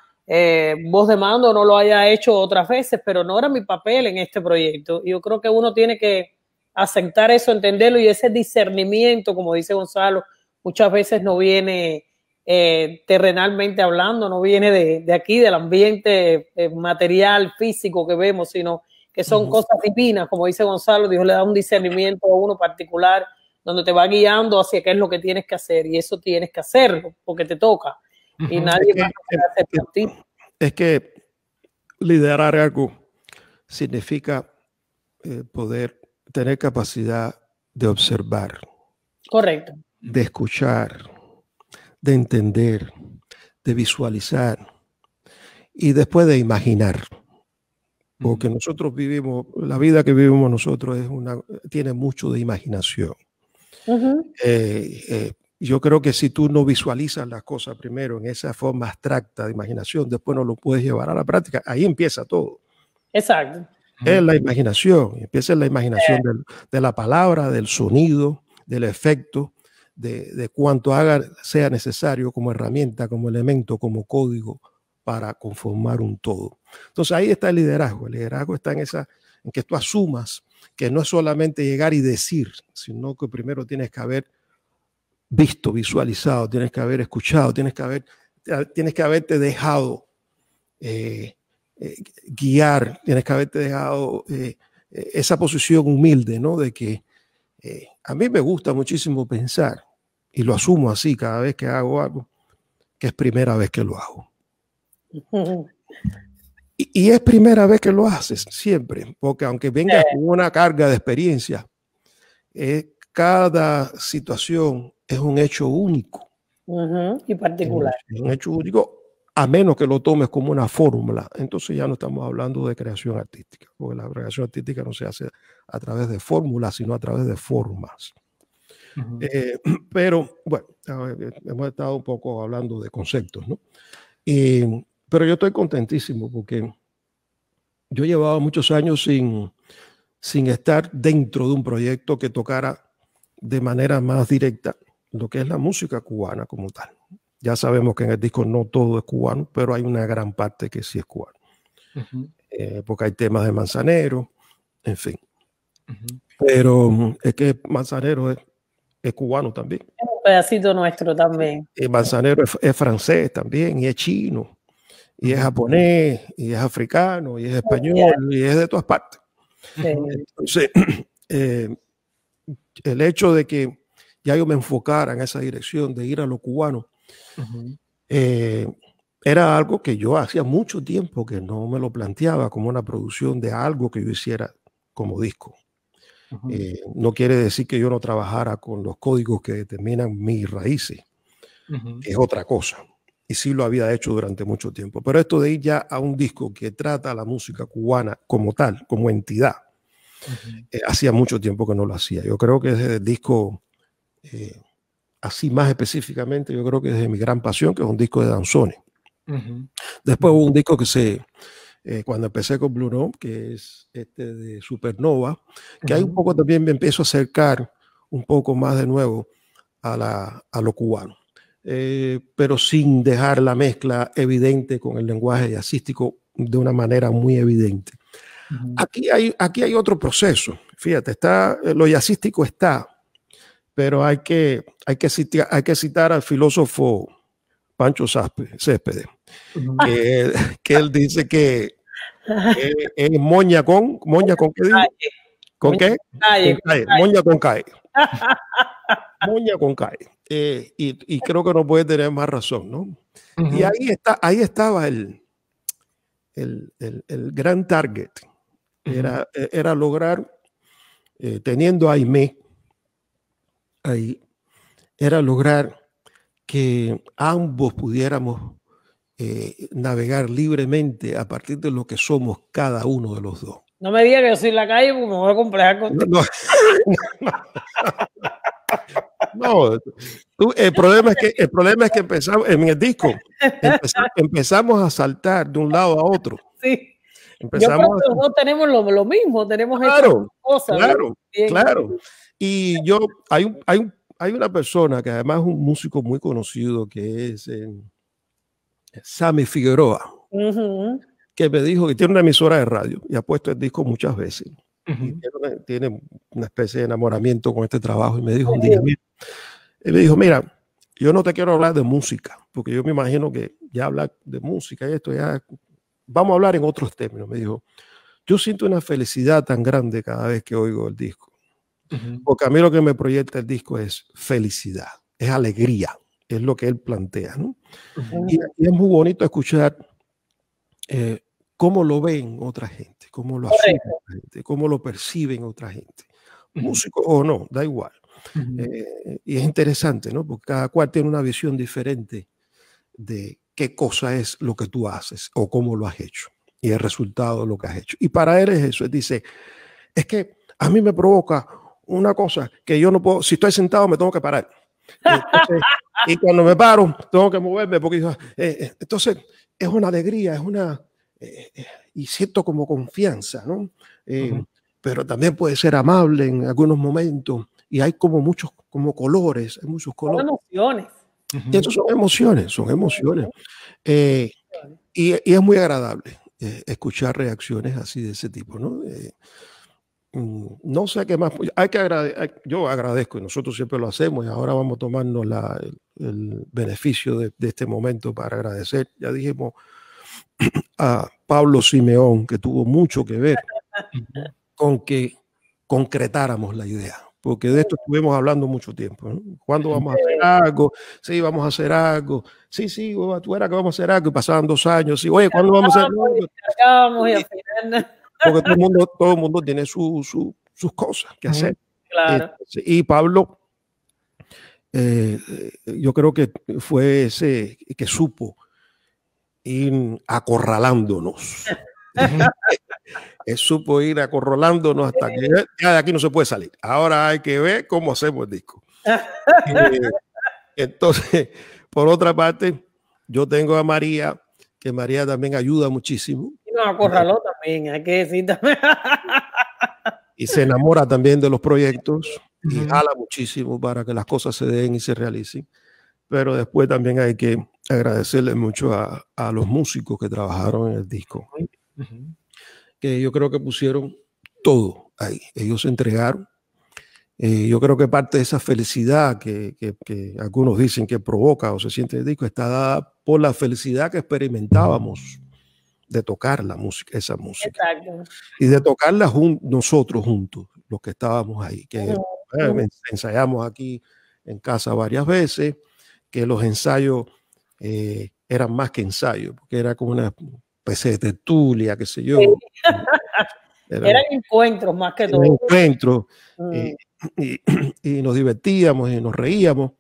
voz de mando, no lo haya hecho otras veces, pero no era mi papel en este proyecto. Yo creo que uno tiene que aceptar eso, entenderlo, y ese discernimiento, como dice Gonzalo, muchas veces no viene terrenalmente hablando, no viene de aquí, del ambiente material, físico que vemos, sino que son cosas divinas, como dice Gonzalo. Dios le da un discernimiento a uno particular, donde te va guiando hacia qué es lo que tienes que hacer, y eso tienes que hacerlo, porque te toca, y nadie más lo puede hacer por ti. Es que liderar algo significa poder tener capacidad de observar. Correcto. De escuchar, de entender, de visualizar y después de imaginar. Porque nosotros vivimos, la vida que vivimos nosotros tiene mucho de imaginación. Yo creo que si tú no visualizas las cosas primero en esa forma abstracta de imaginación, después no lo puedes llevar a la práctica. Ahí empieza todo. Exacto. Es la imaginación. Empieza la imaginación de la palabra, del sonido, del efecto, de cuánto sea necesario como herramienta, como elemento, como código para conformar un todo. Entonces ahí está el liderazgo. El liderazgo está en que tú asumas que no es solamente llegar y decir, sino que primero tienes que haber visto, visualizado, tienes que haber escuchado, tienes que haberte dejado guiar, tienes que haberte dejado esa posición humilde, ¿no? De que a mí me gusta muchísimo pensar, y lo asumo así cada vez que hago algo, que es primera vez que lo hago. Y es primera vez que lo haces, siempre, porque aunque vengas con una carga de experiencia, cada situación es un hecho único. Y particular. Es un hecho único, a menos que lo tomes como una fórmula. Entonces ya no estamos hablando de creación artística, porque la creación artística no se hace a través de fórmulas, sino a través de formas. Pero bueno, hemos estado un poco hablando de conceptos, ¿no? Pero yo estoy contentísimo porque yo llevaba muchos años sin estar dentro de un proyecto que tocara de manera más directa lo que es la música cubana como tal. Ya sabemos que en el disco no todo es cubano, pero hay una gran parte que sí es cubano. Porque hay temas de Manzanero, en fin. Pero es que Manzanero es cubano también. Es un pedacito nuestro también. Y Manzanero es francés también, y es chino, y es japonés, y es africano, y es español, y es de todas partes. Entonces, el hecho de que ya yo me enfocara en esa dirección de ir a lo cubano, era algo que yo hacía mucho tiempo que no me lo planteaba como una producción de algo que yo hiciera como disco. No quiere decir que yo no trabajara con los códigos que determinan mis raíces. Es otra cosa. Y sí lo había hecho durante mucho tiempo. Pero esto de ir ya a un disco que trata la música cubana como tal, como entidad, hacía mucho tiempo que no lo hacía. Yo creo que desde el disco, así más específicamente, yo creo que desde Mi Gran Pasión, que es un disco de danzones. Después hubo un disco que cuando empecé con Blue Note, que es de Supernova, que ahí un poco también me empiezo a acercar un poco más de nuevo a lo cubano, pero sin dejar la mezcla evidente con el lenguaje jazzístico de una manera muy evidente. Aquí hay otro proceso. Fíjate, lo jazzístico está, pero hay que citar al filósofo Pancho Céspedes, que él dice que es moña con ¿qué digo? ¿Con qué? Moña con calle. Moña con calle. Y creo que no puede tener más razón, ¿no? Y ahí estaba el gran target. Era lograr, teniendo a Aimé ahí, era lograr que ambos pudiéramos navegar libremente a partir de lo que somos cada uno de los dos. No me digas que yo soy la calle porque me voy a complejar contigo. No, el problema es que empezamos en el disco, empezamos a saltar de un lado a otro. Sí. Empezamos. Yo creo que los dos tenemos lo mismo, tenemos claro, estas cosas. Claro, claro. Y hay una persona que además es un músico muy conocido que es Sammy Figueroa, que me dijo que tiene una emisora de radio y ha puesto el disco muchas veces. Y tiene una especie de enamoramiento con este trabajo y me dijo un día, mira, yo no te quiero hablar de música, porque yo me imagino que ya hablar de música y esto ya, vamos a hablar en otros términos. Me dijo, yo siento una felicidad tan grande cada vez que oigo el disco, porque a mí lo que me proyecta el disco es felicidad, es alegría, es lo que él plantea, ¿no? Y es muy bonito escuchar cómo lo ven otra gente, cómo lo asumen otra gente, cómo lo perciben otra gente, músico o no, da igual. Y es interesante, ¿no? Porque cada cual tiene una visión diferente de qué cosa es lo que tú haces o cómo lo has hecho y el resultado de lo que has hecho. Y para él es eso, él dice, es que a mí me provoca una cosa que yo no puedo, si estoy sentado me tengo que parar. Entonces, y cuando me paro tengo que moverme porque entonces es una alegría, es una y siento como confianza, ¿no? Pero también puede ser amable en algunos momentos y hay como muchos como colores, hay muchos colores. Son emociones. Y eso son emociones. Y es muy agradable escuchar reacciones así de ese tipo, ¿no? No sé qué más. Yo agradezco y nosotros siempre lo hacemos y ahora vamos a tomarnos el beneficio de este momento para agradecer. Ya dijimos a Pablo Simeón, que tuvo mucho que ver con que concretáramos la idea, porque de esto estuvimos hablando mucho tiempo, ¿no? ¿Cuándo vamos a hacer algo? Sí, vamos a hacer algo. Sí, tú eras que vamos a hacer algo y pasaban 2 años. Sí, oye, ¿cuándo vamos a hacer algo? Porque todo el mundo tiene sus cosas que hacer. Claro. Y Pablo, yo creo que fue ese que supo ir acorralándonos. Él supo ir acorralándonos hasta que ya de aquí no se puede salir. Ahora hay que ver cómo hacemos el disco. Entonces, por otra parte, yo tengo a María, que María también ayuda muchísimo. Y nos acorraló también, hay que decir también. Y se enamora también de los proyectos y jala muchísimo para que las cosas se den y se realicen. Pero después también hay que agradecerle mucho a los músicos que trabajaron en el disco, que yo creo que pusieron todo ahí. Ellos se entregaron. Yo creo que parte de esa felicidad que algunos dicen que provoca o se siente el disco está dada por la felicidad que experimentábamos de tocar esa música. Exacto. Y de tocarla nosotros juntos, los que estábamos ahí, que ensayamos aquí en casa varias veces, que los ensayos eran más que ensayos, porque era como una especie de tertulia, qué sé yo. Sí. Eran encuentros más que todo. Encuentros. Y nos divertíamos y nos reíamos.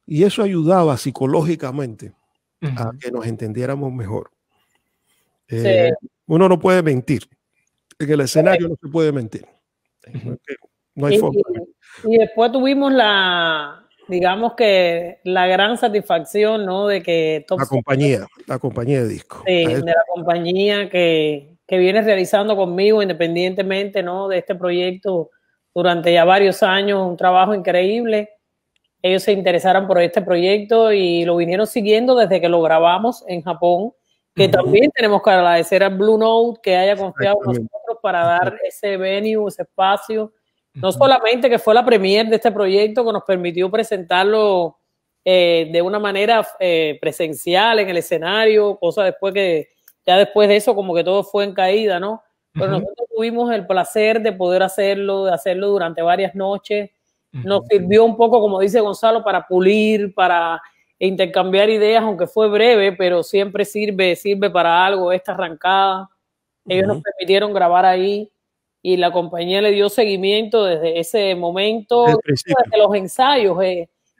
Y eso ayudaba psicológicamente a que nos entendiéramos mejor. Uno no puede mentir. En el escenario no se puede mentir. No hay forma. Y después tuvimos digamos que la gran satisfacción, ¿no? De que la compañía de disco. Sí, de la compañía que viene realizando conmigo independientemente, ¿no? De este proyecto durante ya varios años, un trabajo increíble. Ellos se interesaron por este proyecto y lo vinieron siguiendo desde que lo grabamos en Japón, que también tenemos que agradecer al Blue Note que haya confiado en nosotros para dar ese venue, ese espacio. No solamente que fue la premier de este proyecto que nos permitió presentarlo de una manera presencial en el escenario, cosa después que ya después de eso como que todo fue en caída, ¿no? Pero nosotros tuvimos el placer de poder hacerlo, durante varias noches. Nos sirvió un poco, como dice Gonzalo, para pulir, para intercambiar ideas, aunque fue breve, pero siempre sirve para algo esta arrancada. Ellos nos permitieron grabar ahí y la compañía le dio seguimiento desde ese momento, desde los ensayos.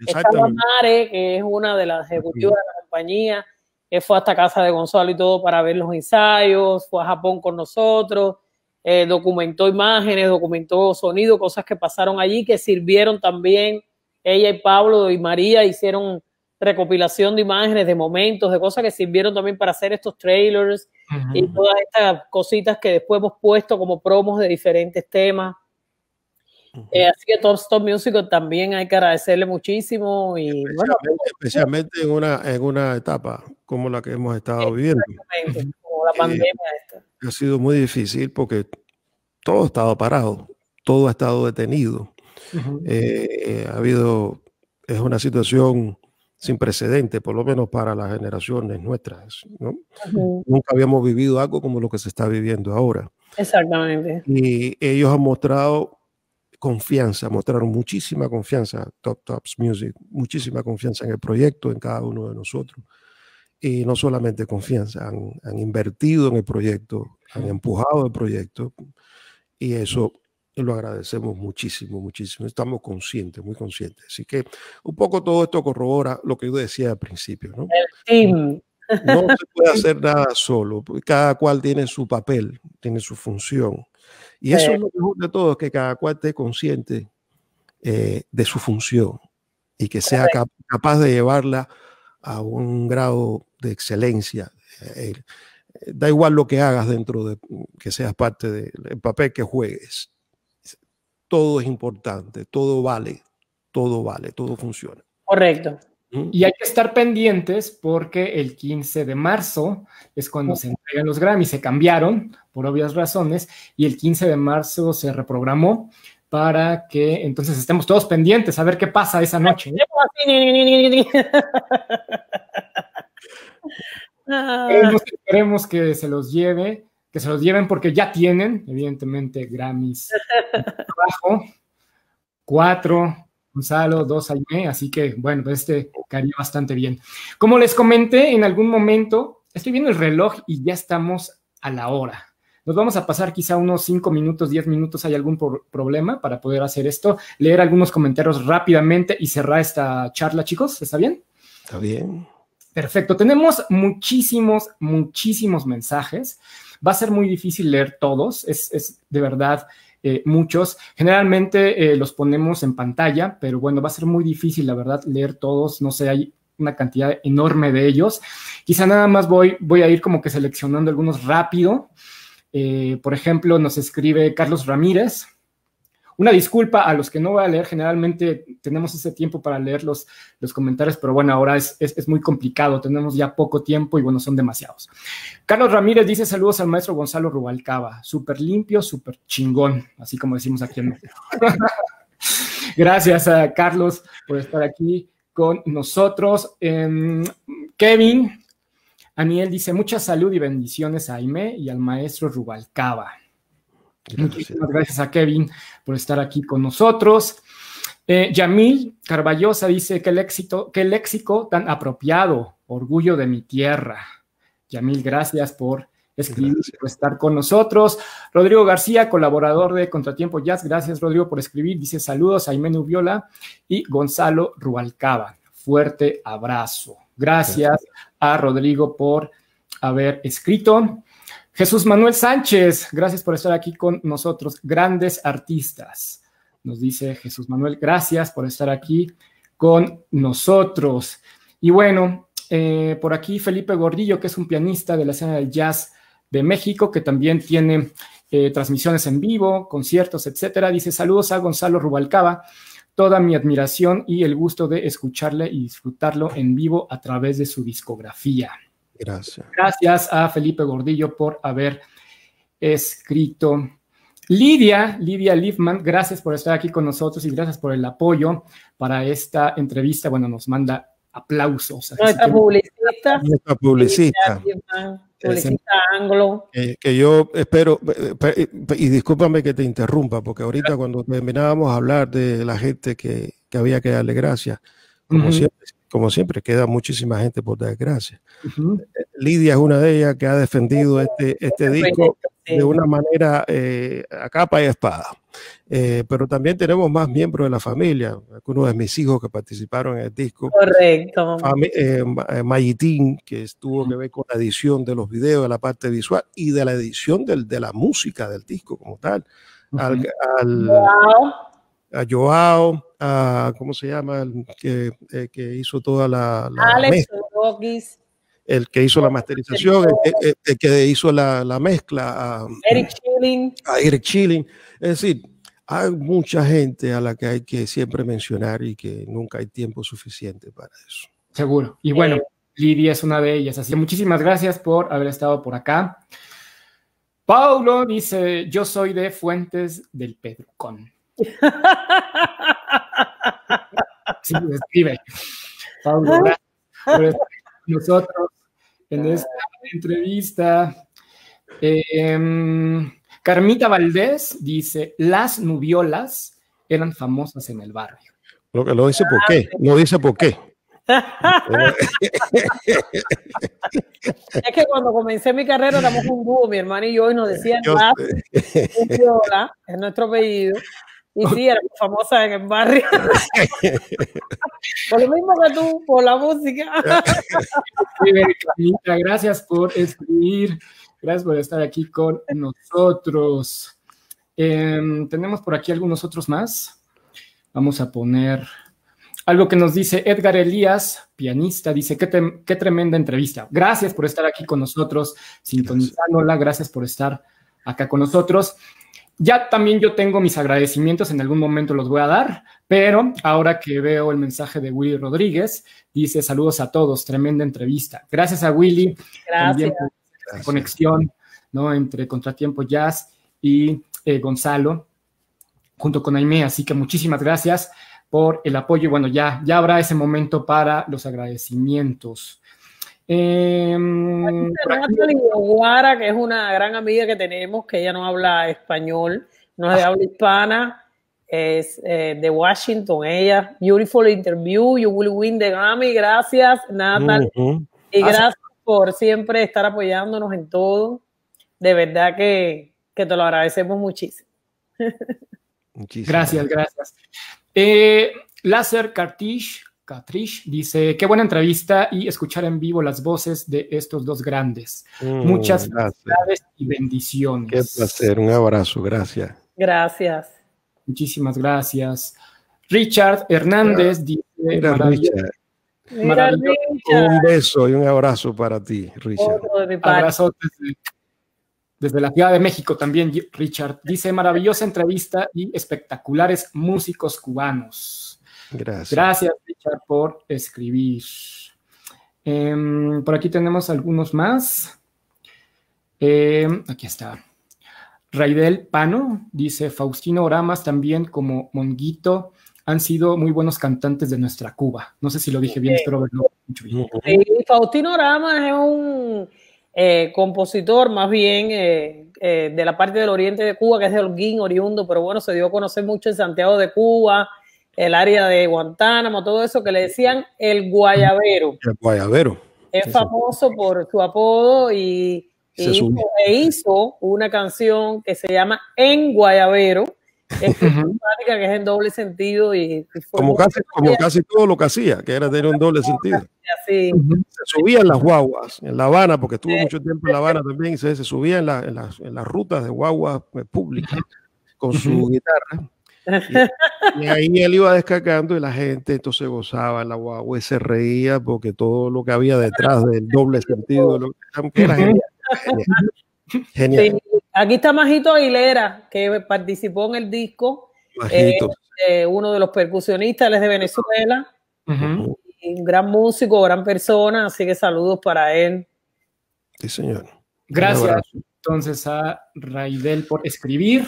Estaba Mare, que es una de las ejecutivas de la compañía, que fue hasta casa de Gonzalo y todo para ver los ensayos, fue a Japón con nosotros, documentó imágenes, documentó sonido, cosas que pasaron allí que sirvieron también ella y Pablo y María hicieron recopilación de imágenes, de momentos, de cosas que sirvieron también para hacer estos trailers y todas estas cositas que después hemos puesto como promos de diferentes temas. Así que Top Stop Music también hay que agradecerle muchísimo y especialmente en una etapa como la que hemos estado viviendo. Como la pandemia esta. Ha sido muy difícil porque todo ha estado parado, todo ha estado detenido. Es una situación sin precedente, por lo menos para las generaciones nuestras, ¿no? Nunca habíamos vivido algo como lo que se está viviendo ahora. Exactamente. Y ellos han mostrado confianza, mostraron muchísima confianza, Tops Music, muchísima confianza en el proyecto, en cada uno de nosotros. Y no solamente confianza, han invertido en el proyecto, han empujado el proyecto, y eso lo agradecemos muchísimo, muchísimo. Estamos conscientes, muy conscientes. Así que un poco todo esto corrobora lo que yo decía al principio, ¿no? El team. No se puede hacer nada solo, cada cual tiene su papel, tiene su función. Y eso es lo mejor de todo, es que cada cual esté consciente de su función y que sea capaz de llevarla a un grado de excelencia. Da igual lo que hagas dentro de que seas parte del papel que juegues. Todo es importante, todo vale, todo funciona. Correcto. Y hay que estar pendientes porque el 15 de marzo es cuando se entregan los Grammys. Se cambiaron por obvias razones y el 15 de marzo se reprogramó para que entonces estemos todos pendientes a ver qué pasa esa noche. Esperemos que se los lleven porque ya tienen, evidentemente, Grammys abajo, 4, Gonzalo, 2 Jaime, así que, bueno, caería bastante bien. Como les comenté en algún momento, estoy viendo el reloj y ya estamos a la hora. Nos vamos a pasar quizá unos 5 minutos, 10 minutos, ¿hay algún problema para poder hacer esto? Leer algunos comentarios rápidamente y cerrar esta charla, chicos, ¿está bien? Está bien. Perfecto, tenemos muchísimos mensajes. Va a ser muy difícil leer todos, es de verdad muchos. Generalmente los ponemos en pantalla, pero bueno, va a ser muy difícil, la verdad, leer todos. No sé, hay una cantidad enorme de ellos. Quizá nada más voy a ir como que seleccionando algunos rápido. Por ejemplo, nos escribe Carlos Ramírez. Una disculpa a los que no voy a leer, generalmente tenemos ese tiempo para leer los comentarios, pero bueno, ahora es muy complicado, tenemos ya poco tiempo y bueno, son demasiados. Carlos Ramírez dice saludos al maestro Gonzalo Rubalcaba, súper limpio, súper chingón, así como decimos aquí en México. Gracias a Carlos por estar aquí con nosotros. Kevin Aniel dice mucha salud y bendiciones a Jaime y al maestro Rubalcaba. Muchísimas gracias a Kevin por estar aquí con nosotros. Yamil Carballosa dice qué léxico tan apropiado, orgullo de mi tierra. Yamil, gracias por escribir, por estar con nosotros. Rodrigo García, colaborador de Contratiempo Jazz, gracias Rodrigo por escribir. Dice saludos a Jaime Nubiola y Gonzalo Rubalcaba. Fuerte abrazo. Gracias a Rodrigo por haber escrito. Jesús Manuel Sánchez, gracias por estar aquí con nosotros. Grandes artistas, nos dice Jesús Manuel, gracias por estar aquí con nosotros. Y bueno, por aquí Felipe Gordillo, que es un pianista de la escena del jazz de México, que también tiene transmisiones en vivo, conciertos, etcétera. Dice, saludos a Gonzalo Rubalcaba, toda mi admiración y el gusto de escucharle y disfrutarlo en vivo a través de su discografía. Gracias. Gracias a Felipe Gordillo por haber escrito. Lidia Liefman, gracias por estar aquí con nosotros y gracias por el apoyo para esta entrevista. Bueno, nos manda aplausos. Nuestra publicista. Nuestra publicista. Publicista anglo. Que yo espero, y discúlpame que te interrumpa, porque ahorita cuando terminábamos a hablar de la gente que había que darle gracias, como siempre, queda muchísima gente por dar gracias. Lidia es una de ellas que ha defendido este disco de una manera a capa y espada. Pero también tenemos más miembros de la familia, algunos de mis hijos que participaron en el disco. Correcto. Mayitín, que tuvo que ver con la edición de los videos, de la parte visual y de la edición de la música del disco como tal. Joao, a ¿cómo se llama? El que hizo toda la Alex mezcla, Rodríguez, el que hizo la masterización, el que hizo la mezcla, Eric Chilling. a Eric Chilling. Es decir, hay mucha gente a la que hay que siempre mencionar y que nunca hay tiempo suficiente para eso. Seguro. Y bueno, Lidia es una de ellas. Así que muchísimas gracias por haber estado por acá. Paulo dice, yo soy de Fuentes del Pedrocón. Sí, escribe. Paulo, gracias por estar con nosotros en esta entrevista. Carmita Valdés dice, las nubiolas eran famosas en el barrio. Lo dice por qué, no dice por qué. Es que cuando comencé mi carrera éramos un dúo, mi hermano y yo, y nos decían las nubiolas, es nuestro apellido. Y sí, era famosa en el barrio. Por lo mismo que tú, por la música. Gracias por escribir. Gracias por estar aquí con nosotros. Tenemos por aquí algunos otros más. Vamos a poner algo que nos dice Edgar Elías, pianista. Dice, qué tremenda entrevista. Gracias por estar aquí con nosotros, sintonizándola. Gracias por estar acá con nosotros. Ya también yo tengo mis agradecimientos, en algún momento los voy a dar, pero ahora que veo el mensaje de Willy Rodríguez, dice, saludos a todos, tremenda entrevista. Gracias a Willy. Gracias. También por esta conexión, ¿no?, entre Contratiempo Jazz y Gonzalo, junto con Aimee, así que muchísimas gracias por el apoyo, y bueno, ya habrá ese momento para los agradecimientos. Natalie Guara, que es una gran amiga que tenemos, que ella no habla español, no es de habla hispana, es de Washington, ella. Beautiful interview, you will win the Grammy. Gracias, Natalie. Y gracias por siempre estar apoyándonos en todo. De verdad que te lo agradecemos muchísimo. Gracias. Láser Cartish dice, qué buena entrevista y escuchar en vivo las voces de estos dos grandes. Muchas felicidades y bendiciones. Qué placer, un abrazo, gracias. Gracias. Muchísimas gracias. Richard Hernández dice, Richard. Un beso y un abrazo para ti, Richard. Abrazo desde la Ciudad de México también, Richard. Dice, maravillosa entrevista y espectaculares músicos cubanos. Gracias, Richard, por escribir. Por aquí tenemos algunos más. Aquí está. Raidel Pano dice, Faustino Oramas, también como Monguito, han sido muy buenos cantantes de nuestra Cuba. No sé si lo dije bien, espero verlo mucho bien. Sí, Faustino Oramas es un compositor más bien de la parte del oriente de Cuba, que es de Holguín, oriundo, pero bueno, se dio a conocer mucho en Santiago de Cuba, el área de Guantánamo, todo eso, que le decían el Guayabero. El Guayabero. Es famoso por su apodo y hizo una canción que se llama En Guayabero, que es en doble sentido. Y como casi todo lo que hacía, que era tener un doble sentido. Sí. Se subían las guaguas en La Habana, porque estuvo mucho tiempo en La Habana también, y se subía en las rutas de guaguas públicas con su guitarra. Y ahí él iba descargando y la gente entonces gozaba en la guagua y se reía porque todo lo que había detrás del doble sentido era genial. Sí. Aquí está Majito Aguilera, que participó en el disco. Uno de los percusionistas, él es de Venezuela. Un gran músico, gran persona, así que saludos para él. Sí, señor. Gracias entonces a Raidel por escribir.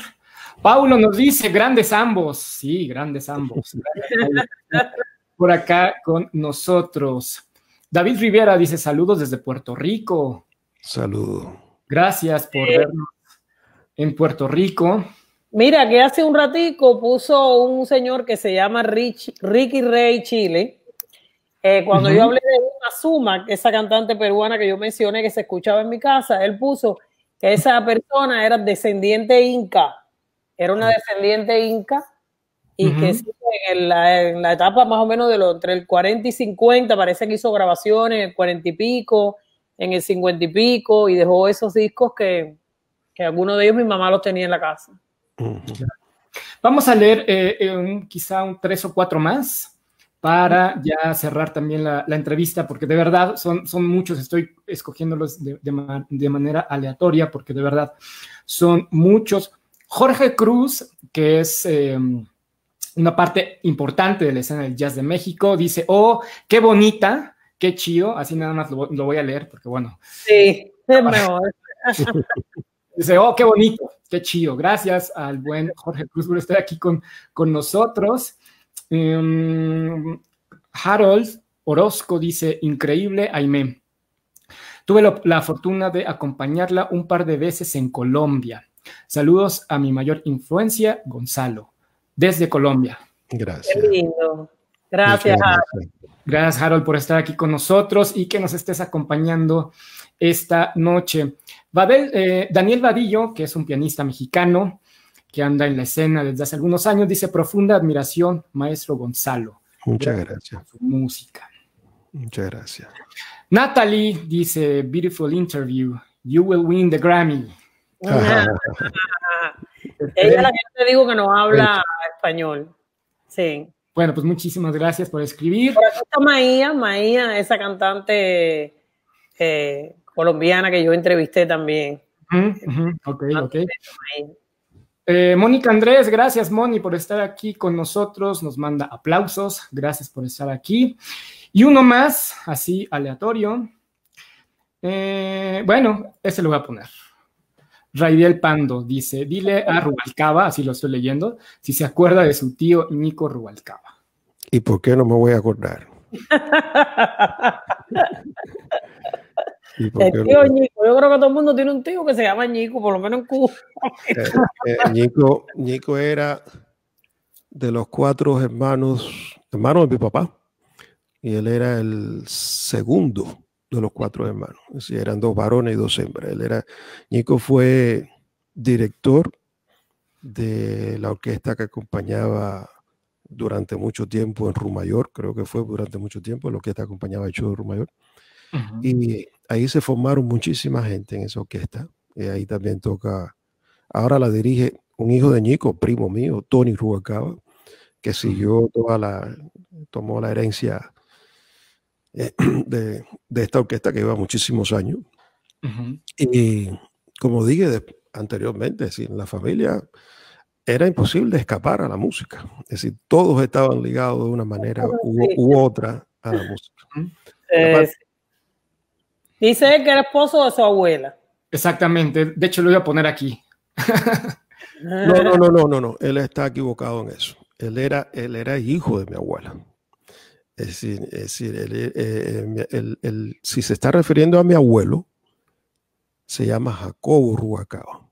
Paulo nos dice, grandes ambos. Sí, grandes ambos. Por acá con nosotros. David Rivera dice, saludos desde Puerto Rico. Saludos. Gracias por vernos en Puerto Rico. Mira, que hace un ratico puso un señor que se llama Ricky Rey Chile. Cuando yo hablé de una Zuma, esa cantante peruana que yo mencioné que se escuchaba en mi casa, él puso que esa persona era descendiente inca. Era una descendiente inca y que sí, en la etapa más o menos entre el 40 y 50 parece que hizo grabaciones en el 40 y pico, en el 50 y pico, y dejó esos discos que algunos de ellos mi mamá los tenía en la casa. Vamos a leer quizá 3 o 4 más para ya cerrar también la entrevista, porque de verdad son muchos, estoy escogiéndolos de manera aleatoria, porque de verdad son muchos. Jorge Cruz, que es una parte importante de la escena del jazz de México, dice, oh, qué bonita, qué chido, así nada más lo voy a leer, porque bueno. Sí, es mejor. Dice, oh, qué bonito, qué chido. Gracias al buen Jorge Cruz por estar aquí con nosotros. Harold Orozco dice, increíble, Aimé. Tuve la fortuna de acompañarla un par de veces en Colombia. Saludos a mi mayor influencia, Gonzalo, desde Colombia. Gracias. Qué lindo. Gracias, Harold. Gracias, Harold, por estar aquí con nosotros y que nos estés acompañando esta noche. Daniel Vadillo, que es un pianista mexicano que anda en la escena desde hace algunos años, dice, profunda admiración, maestro Gonzalo. Muchas gracias. Por su música. Muchas gracias. Natalie dice, beautiful interview, you will win the Grammy. Ella es la que te digo que no habla español. Sí. Bueno, pues muchísimas gracias por escribir. Por aquí está Maía, esa cantante colombiana que yo entrevisté también. Ok. Mónica Andrés, gracias Moni por estar aquí con nosotros, nos manda aplausos, gracias por estar aquí. Y uno más, así aleatorio. Bueno, ese lo voy a poner. Raidiel Pando dice, dile a Rubalcaba, así lo estoy leyendo, si se acuerda de su tío Nico Rubalcaba. ¿Y por qué no me voy a acordar? El tío Ñico, yo creo que todo el mundo tiene un tío que se llama Ñico, por lo menos en Cuba. Ñico era de los 4 hermanos de mi papá, y él era el segundo de los 4 hermanos. Es decir, eran 2 varones y 2 hembras. Ñico fue director de la orquesta que acompañaba durante mucho tiempo en Rumayor, creo que fue durante mucho tiempo la orquesta acompañaba el show de Rumayor. Y ahí se formaron muchísima gente en esa orquesta. Y ahí también toca, ahora la dirige un hijo de Ñico, primo mío, Tony Rubalcaba, que siguió tomó la herencia de esta orquesta que lleva muchísimos años. Y como dije anteriormente, es decir, en la familia era imposible escapar a la música. Es decir, todos estaban ligados de una manera u otra a la música. Dice él que era esposo de su abuela. Exactamente, de hecho lo voy a poner aquí. No, él está equivocado en eso. Él era hijo de mi abuela. Es decir, si se está refiriendo a mi abuelo, se llama Jacobo Rubalcaba.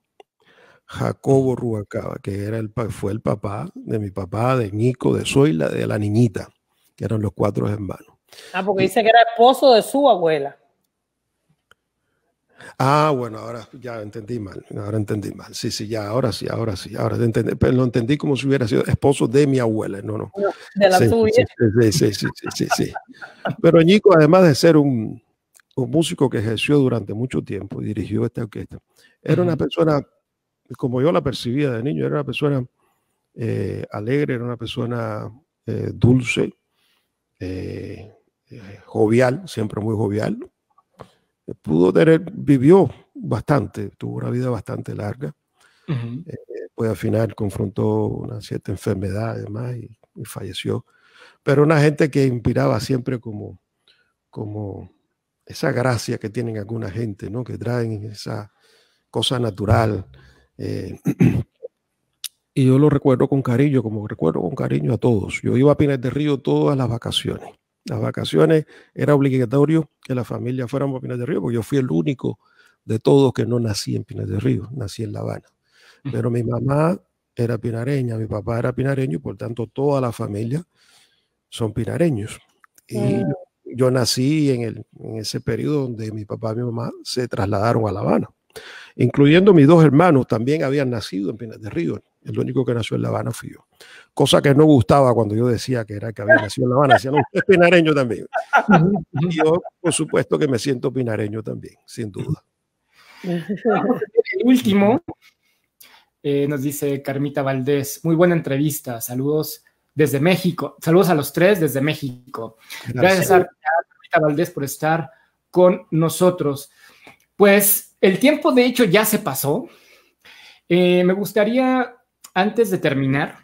Jacobo Rubalcaba, que fue el papá, de Ñico, de Zoila, de la niñita, que eran los 4 hermanos. Porque dice que era esposo de su abuela. Bueno, ahora ya entendí mal. Sí, ahora sí. Pero lo entendí como si hubiera sido esposo de mi abuela, no. De la suya. Sí. Pero Ñico, además de ser un músico que ejerció durante mucho tiempo y dirigió esta orquesta, era una persona, como yo la percibía de niño, era una persona alegre, era una persona dulce, jovial, siempre muy jovial. Vivió bastante, tuvo una vida bastante larga. Pues al final confrontó una cierta enfermedad además y falleció. Pero una gente que inspiraba siempre como esa gracia que tienen alguna gente, ¿no? Que traen esa cosa natural. Y yo lo recuerdo con cariño, como recuerdo con cariño a todos. Yo iba a Pinar del Río todas las vacaciones. Las vacaciones era obligatorio que la familia fuéramos a Pinar del Río, porque yo fui el único de todos que no nací en Pinar del Río, nací en La Habana. Pero mi mamá era pinareña, mi papá era pinareño y por tanto toda la familia son pinareños. Y yo nací en ese periodo donde mi papá y mi mamá se trasladaron a La Habana, incluyendo mis 2 hermanos, también habían nacido en Pinar del Río. El único que nació en La Habana fui yo. Cosa que no gustaba cuando yo decía que había nacido en La Habana. Decían, no, usted es pinareño también. Y yo, por supuesto, que me siento pinareño también, sin duda. El último, Nos dice Carmita Valdés, muy buena entrevista, saludos desde México, saludos a los tres desde México. Gracias a Carmita Valdés por estar con nosotros. Pues el tiempo de hecho ya se pasó. Me gustaría, antes de terminar,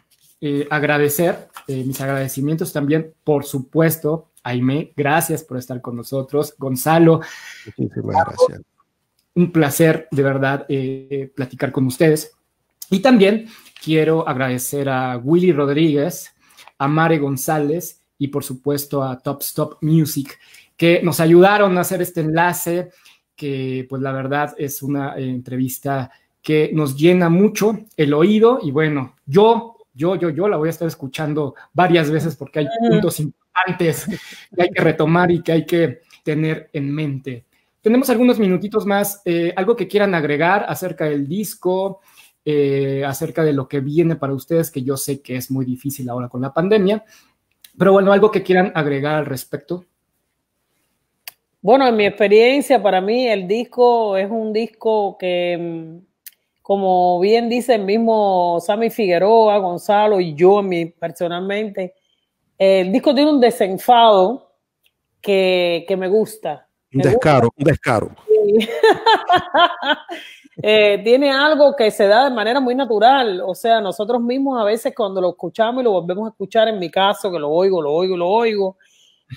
agradecer, mis agradecimientos también, por supuesto, Aimé, gracias por estar con nosotros. Gonzalo, muchísimas gracias. Un placer, de verdad, platicar con ustedes. Y también quiero agradecer a Willy Rodríguez, a Mare González y, por supuesto, a Top Stop Music, que nos ayudaron a hacer este enlace, que, pues, la verdad es una entrevista que nos llena mucho el oído. Y bueno, yo la voy a estar escuchando varias veces porque hay puntos importantes que hay que retomar y que hay que tener en mente. Tenemos algunos minutitos más. Algo que quieran agregar acerca del disco, acerca de lo que viene para ustedes, que yo sé que es muy difícil ahora con la pandemia, pero bueno, algo que quieran agregar al respecto. Bueno, en mi experiencia, para mí el disco es un disco que, como bien dice el mismo Sammy Figueroa, Gonzalo y yo personalmente, el disco tiene un desenfado que me gusta. Un descaro. Sí. Tiene algo que se da de manera muy natural. O sea, nosotros mismos a veces cuando lo escuchamos y lo volvemos a escuchar, en mi caso, que lo oigo,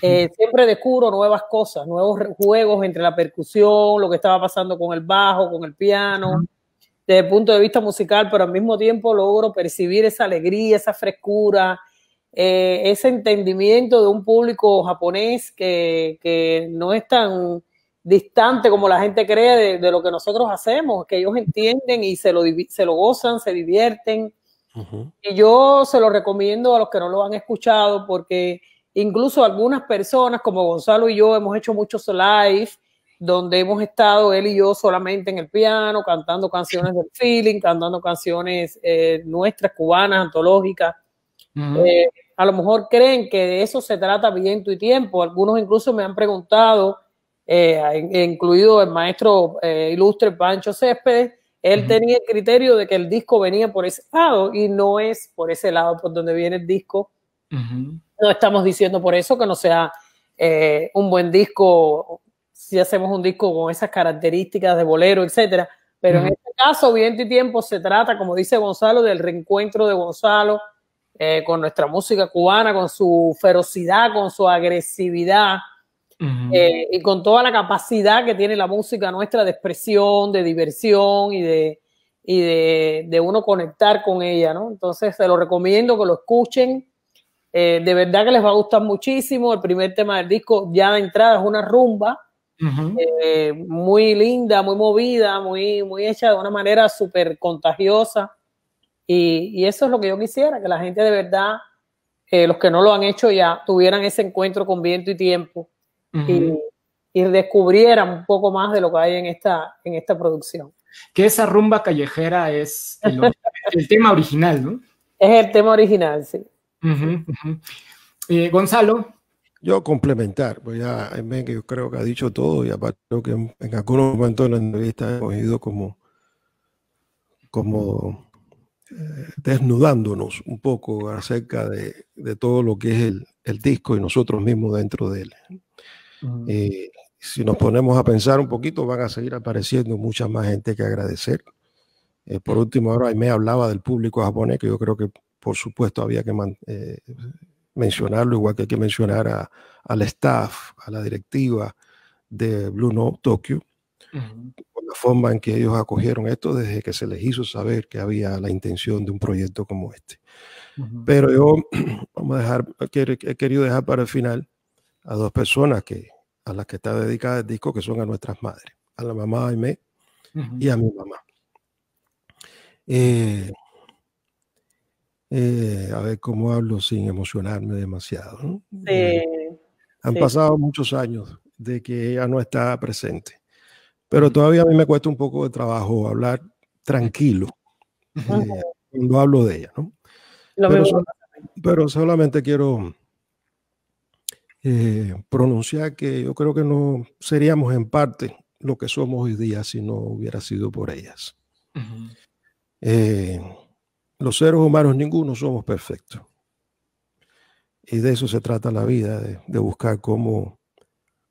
siempre descubro nuevas cosas, nuevos juegos entre la percusión, lo que estaba pasando con el bajo, con el piano, desde el punto de vista musical, pero al mismo tiempo logro percibir esa alegría, esa frescura, ese entendimiento de un público japonés que no es tan distante como la gente cree de lo que nosotros hacemos, que ellos entienden y se lo gozan, se divierten. Y yo se lo recomiendo a los que no lo han escuchado, porque incluso algunas personas como Gonzalo y yo hemos hecho muchos live donde hemos estado él y yo solamente en el piano, cantando canciones del feeling, cantando canciones nuestras, cubanas, antológicas. A lo mejor creen que de eso se trata Viento y Tiempo. Algunos incluso me han preguntado, incluido el maestro ilustre Pancho Céspedes, él tenía el criterio de que el disco venía por ese lado, y no es por ese lado por donde viene el disco. No estamos diciendo por eso que no sea un buen disco si hacemos un disco con esas características de bolero, etcétera, pero en este caso Viento y Tiempo se trata, como dice Gonzalo, del reencuentro de Gonzalo con nuestra música cubana, con su ferocidad, con su agresividad, y con toda la capacidad que tiene la música nuestra de expresión, de diversión y de uno conectar con ella, ¿no? Entonces se lo recomiendo que lo escuchen. De verdad que les va a gustar muchísimo. El primer tema del disco, ya de entrada, es una rumba muy linda, muy movida, muy hecha de una manera súper contagiosa, y eso es lo que yo quisiera, que la gente de verdad, los que no lo han hecho ya, tuvieran ese encuentro con Viento y Tiempo y descubrieran un poco más de lo que hay en esta producción. Que esa rumba callejera es el tema original, ¿no? Es el tema original, sí. Gonzalo. Yo complementar, pues ya que yo creo que ha dicho todo, y aparte creo que en algunos momentos de la entrevista hemos ido como desnudándonos un poco acerca de todo lo que es el disco y nosotros mismos dentro de él. Si nos ponemos a pensar un poquito, van a seguir apareciendo mucha más gente que agradecer. Por último, ahora me hablaba del público japonés, que yo creo que por supuesto había que mencionarlo, igual que hay que mencionar al staff, a la directiva de Blue Note Tokyo, por la forma en que ellos acogieron esto desde que se les hizo saber que había la intención de un proyecto como este. Pero yo he querido dejar para el final a dos personas a las que está dedicada el disco, que son a nuestras madres, a la mamá Aimé y a mi mamá. A ver cómo hablo sin emocionarme demasiado, ¿no? Han pasado muchos años de que ella no está presente, pero todavía a mí me cuesta un poco de trabajo hablar tranquilo cuando hablo de ella, ¿no? Pero solamente quiero pronunciar que yo creo que no seríamos en parte lo que somos hoy día si no hubiera sido por ellas. Los seres humanos, ninguno somos perfectos. Y de eso se trata la vida, de buscar cómo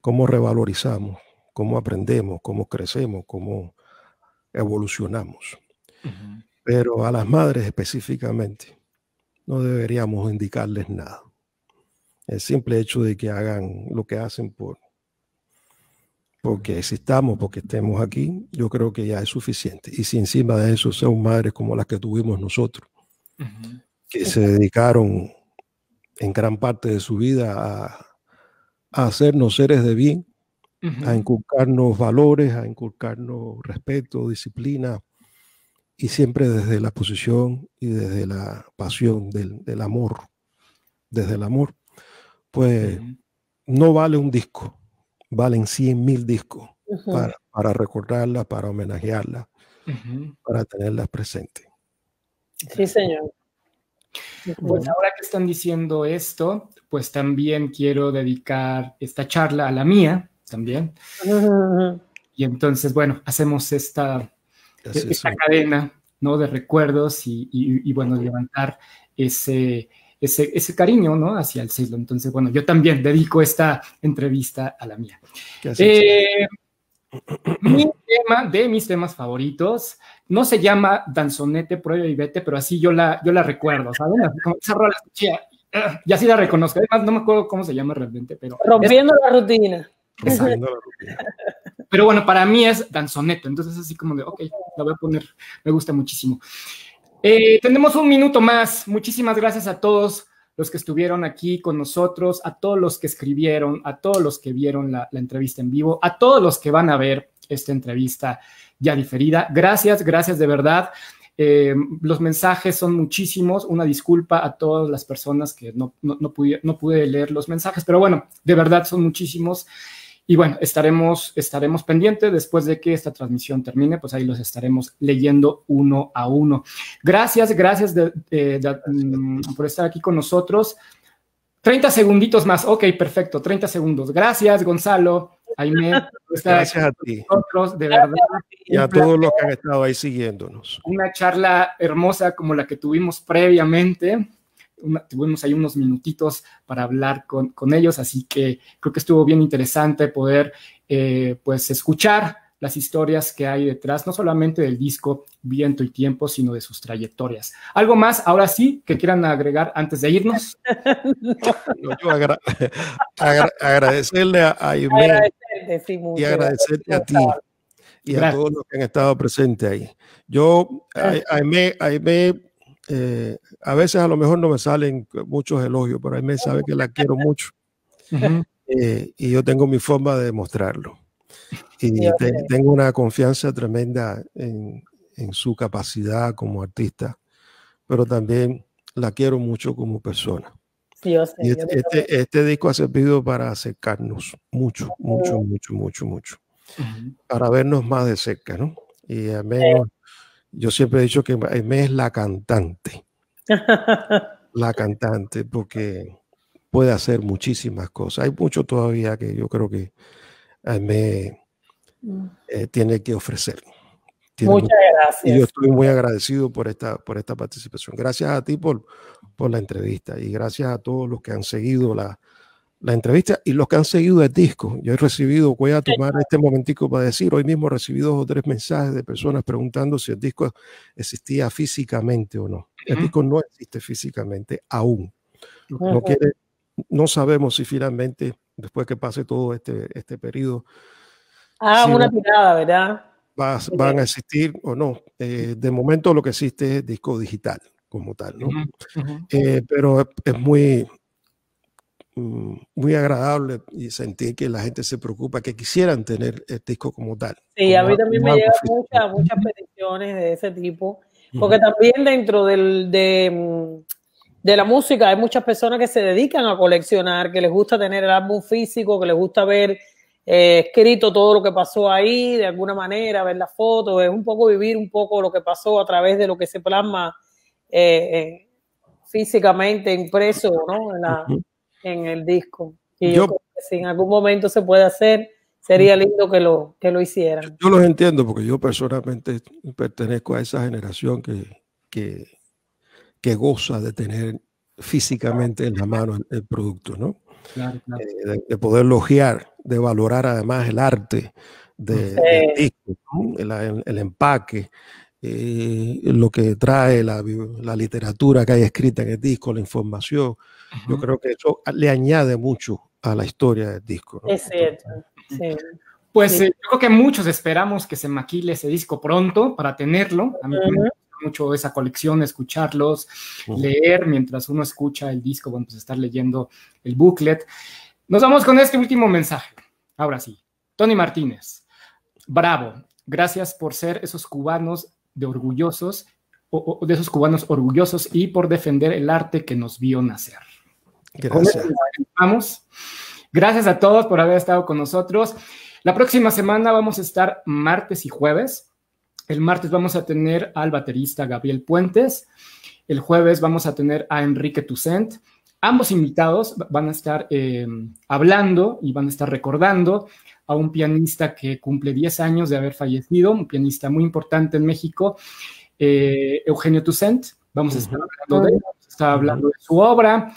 revalorizamos, cómo aprendemos, cómo crecemos, cómo evolucionamos. Pero a las madres específicamente no deberíamos indicarles nada. El simple hecho de que hagan lo que hacen porque existamos, porque estemos aquí, yo creo que ya es suficiente. Y si encima de eso son madres como las que tuvimos nosotros, que se dedicaron en gran parte de su vida a hacernos seres de bien, a inculcarnos valores, a inculcarnos respeto, disciplina, y siempre desde la posición y desde la pasión del amor, desde el amor, pues no vale un disco, valen 100,000 discos para recordarla, para homenajearla, para tenerlas presentes. Sí, señor. Pues ahora que están diciendo esto, pues también quiero dedicar esta charla a la mía, también. Y entonces, bueno, hacemos esta cadena, ¿no? De recuerdos y bueno, levantar ese cariño, ¿no? Hacia el siglo. Entonces, bueno, yo también dedico esta entrevista a la mía. Mi tema, de mis temas favoritos, no se llama Danzonete, Prueba y Vete, pero así yo la recuerdo, ¿saben? Esa rola la escuché y así la reconozco. Además, no me acuerdo cómo se llama realmente, pero... Rompiendo la rutina. Pero bueno, para mí es Danzonete, entonces así como de, ok, la voy a poner, me gusta muchísimo. Tenemos un minuto más. Muchísimas gracias a todos los que estuvieron aquí con nosotros, a todos los que escribieron, a todos los que vieron la entrevista en vivo, a todos los que van a ver esta entrevista ya diferida. Gracias de verdad. Los mensajes son muchísimos. Una disculpa a todas las personas que no pude leer los mensajes, pero bueno, de verdad son muchísimos. Y bueno, estaremos pendientes después de que esta transmisión termine, pues ahí los estaremos leyendo uno a uno. Gracias por estar aquí con nosotros. 30 segunditos más. Ok, perfecto, 30 segundos. Gracias, Gonzalo, Aimé, por estar gracias aquí a ti. con nosotros, de verdad. Y a todos los que han estado ahí siguiéndonos. Una charla hermosa como la que tuvimos previamente. Tuvimos ahí unos minutitos para hablar con ellos, así que creo que estuvo bien interesante poder pues escuchar las historias que hay detrás, no solamente del disco Viento y Tiempo, sino de sus trayectorias. ¿Algo más, ahora sí, que quieran agregar antes de irnos? Yo agradecerle a Aimé y agradecerte a ti y a todos los que han estado presentes ahí. Yo, Aimé, a veces a lo mejor no me salen muchos elogios, pero Aimé sabe que la quiero mucho. Y yo tengo mi forma de demostrarlo. Y tengo una confianza tremenda en su capacidad como artista, pero también la quiero mucho como persona. Yo sé, y este disco ha servido para acercarnos mucho, para vernos más de cerca, ¿no? Y al menos yo siempre he dicho que Aimé es la cantante, porque puede hacer muchísimas cosas. Hay mucho todavía que yo creo que Aimé tiene que ofrecer. Muchas gracias. Y yo estoy muy agradecido por esta participación. Gracias a ti por la entrevista y gracias a todos los que han seguido la entrevista y los que han seguido el disco. Yo he recibido, voy a tomar este momentico para decir, hoy mismo he recibido 2 o 3 mensajes de personas preguntando si el disco existía físicamente o no. El disco no existe físicamente aún. No sabemos si finalmente, después que pase todo este periodo, si una tirada, ¿verdad? Van a existir o no. De momento lo que existe es disco digital como tal, ¿no? Pero es muy agradable y sentir que la gente se preocupa, que quisieran tener el disco como tal. Sí, a mí también me llegan muchas peticiones de ese tipo, porque también dentro de la música hay muchas personas que se dedican a coleccionar, que les gusta tener el álbum físico, que les gusta ver escrito todo lo que pasó ahí, de alguna manera, ver las fotos, es un poco vivir un poco lo que pasó a través de lo que se plasma físicamente impreso, ¿no? En el disco. Y yo creo que si en algún momento se puede hacer, Sería lindo que lo hicieran. Yo los entiendo porque yo personalmente pertenezco a esa generación que goza de tener físicamente en la mano el producto, ¿no? Claro, claro. De poder elogiar, de valorar además el arte del disco, ¿no? El empaque, lo que trae la literatura que hay escrita en el disco, la información. Yo creo que eso le añade mucho a la historia del disco, ¿no? Es cierto, sí. Pues yo creo que muchos esperamos que se maquile ese disco pronto para tenerlo. A mí me gusta mucho esa colección, escucharlos, leer mientras uno escucha el disco, bueno, pues estar leyendo el booklet. Nos vamos con este último mensaje. Ahora sí, Tony Martínez, bravo, gracias por ser esos cubanos orgullosos y por defender el arte que nos vio nacer. Gracias. Vamos. Gracias a todos por haber estado con nosotros. La próxima semana vamos a estar martes y jueves. El martes vamos a tener al baterista Gabriel Puentes. El jueves vamos a tener a Enrique Toussaint. Ambos invitados van a estar hablando y van a estar recordando a un pianista que cumple 10 años de haber fallecido, un pianista muy importante en México, Eugenio Toussaint. Vamos a estar hablando de él, vamos a estar hablando de su obra.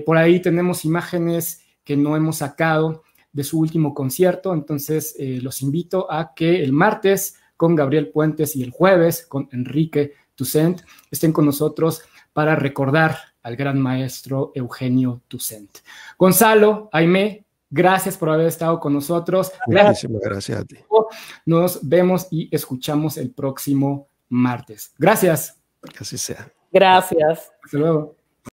Por ahí tenemos imágenes que no hemos sacado de su último concierto, entonces los invito a que el martes con Gabriel Puentes y el jueves con Enrique Toussaint estén con nosotros para recordar al gran maestro Eugenio Toussaint. Gonzalo, Aimé, gracias por haber estado con nosotros. Muchísimas gracias a ti. Nos vemos y escuchamos el próximo martes. Gracias. Que así sea. Gracias. Hasta luego.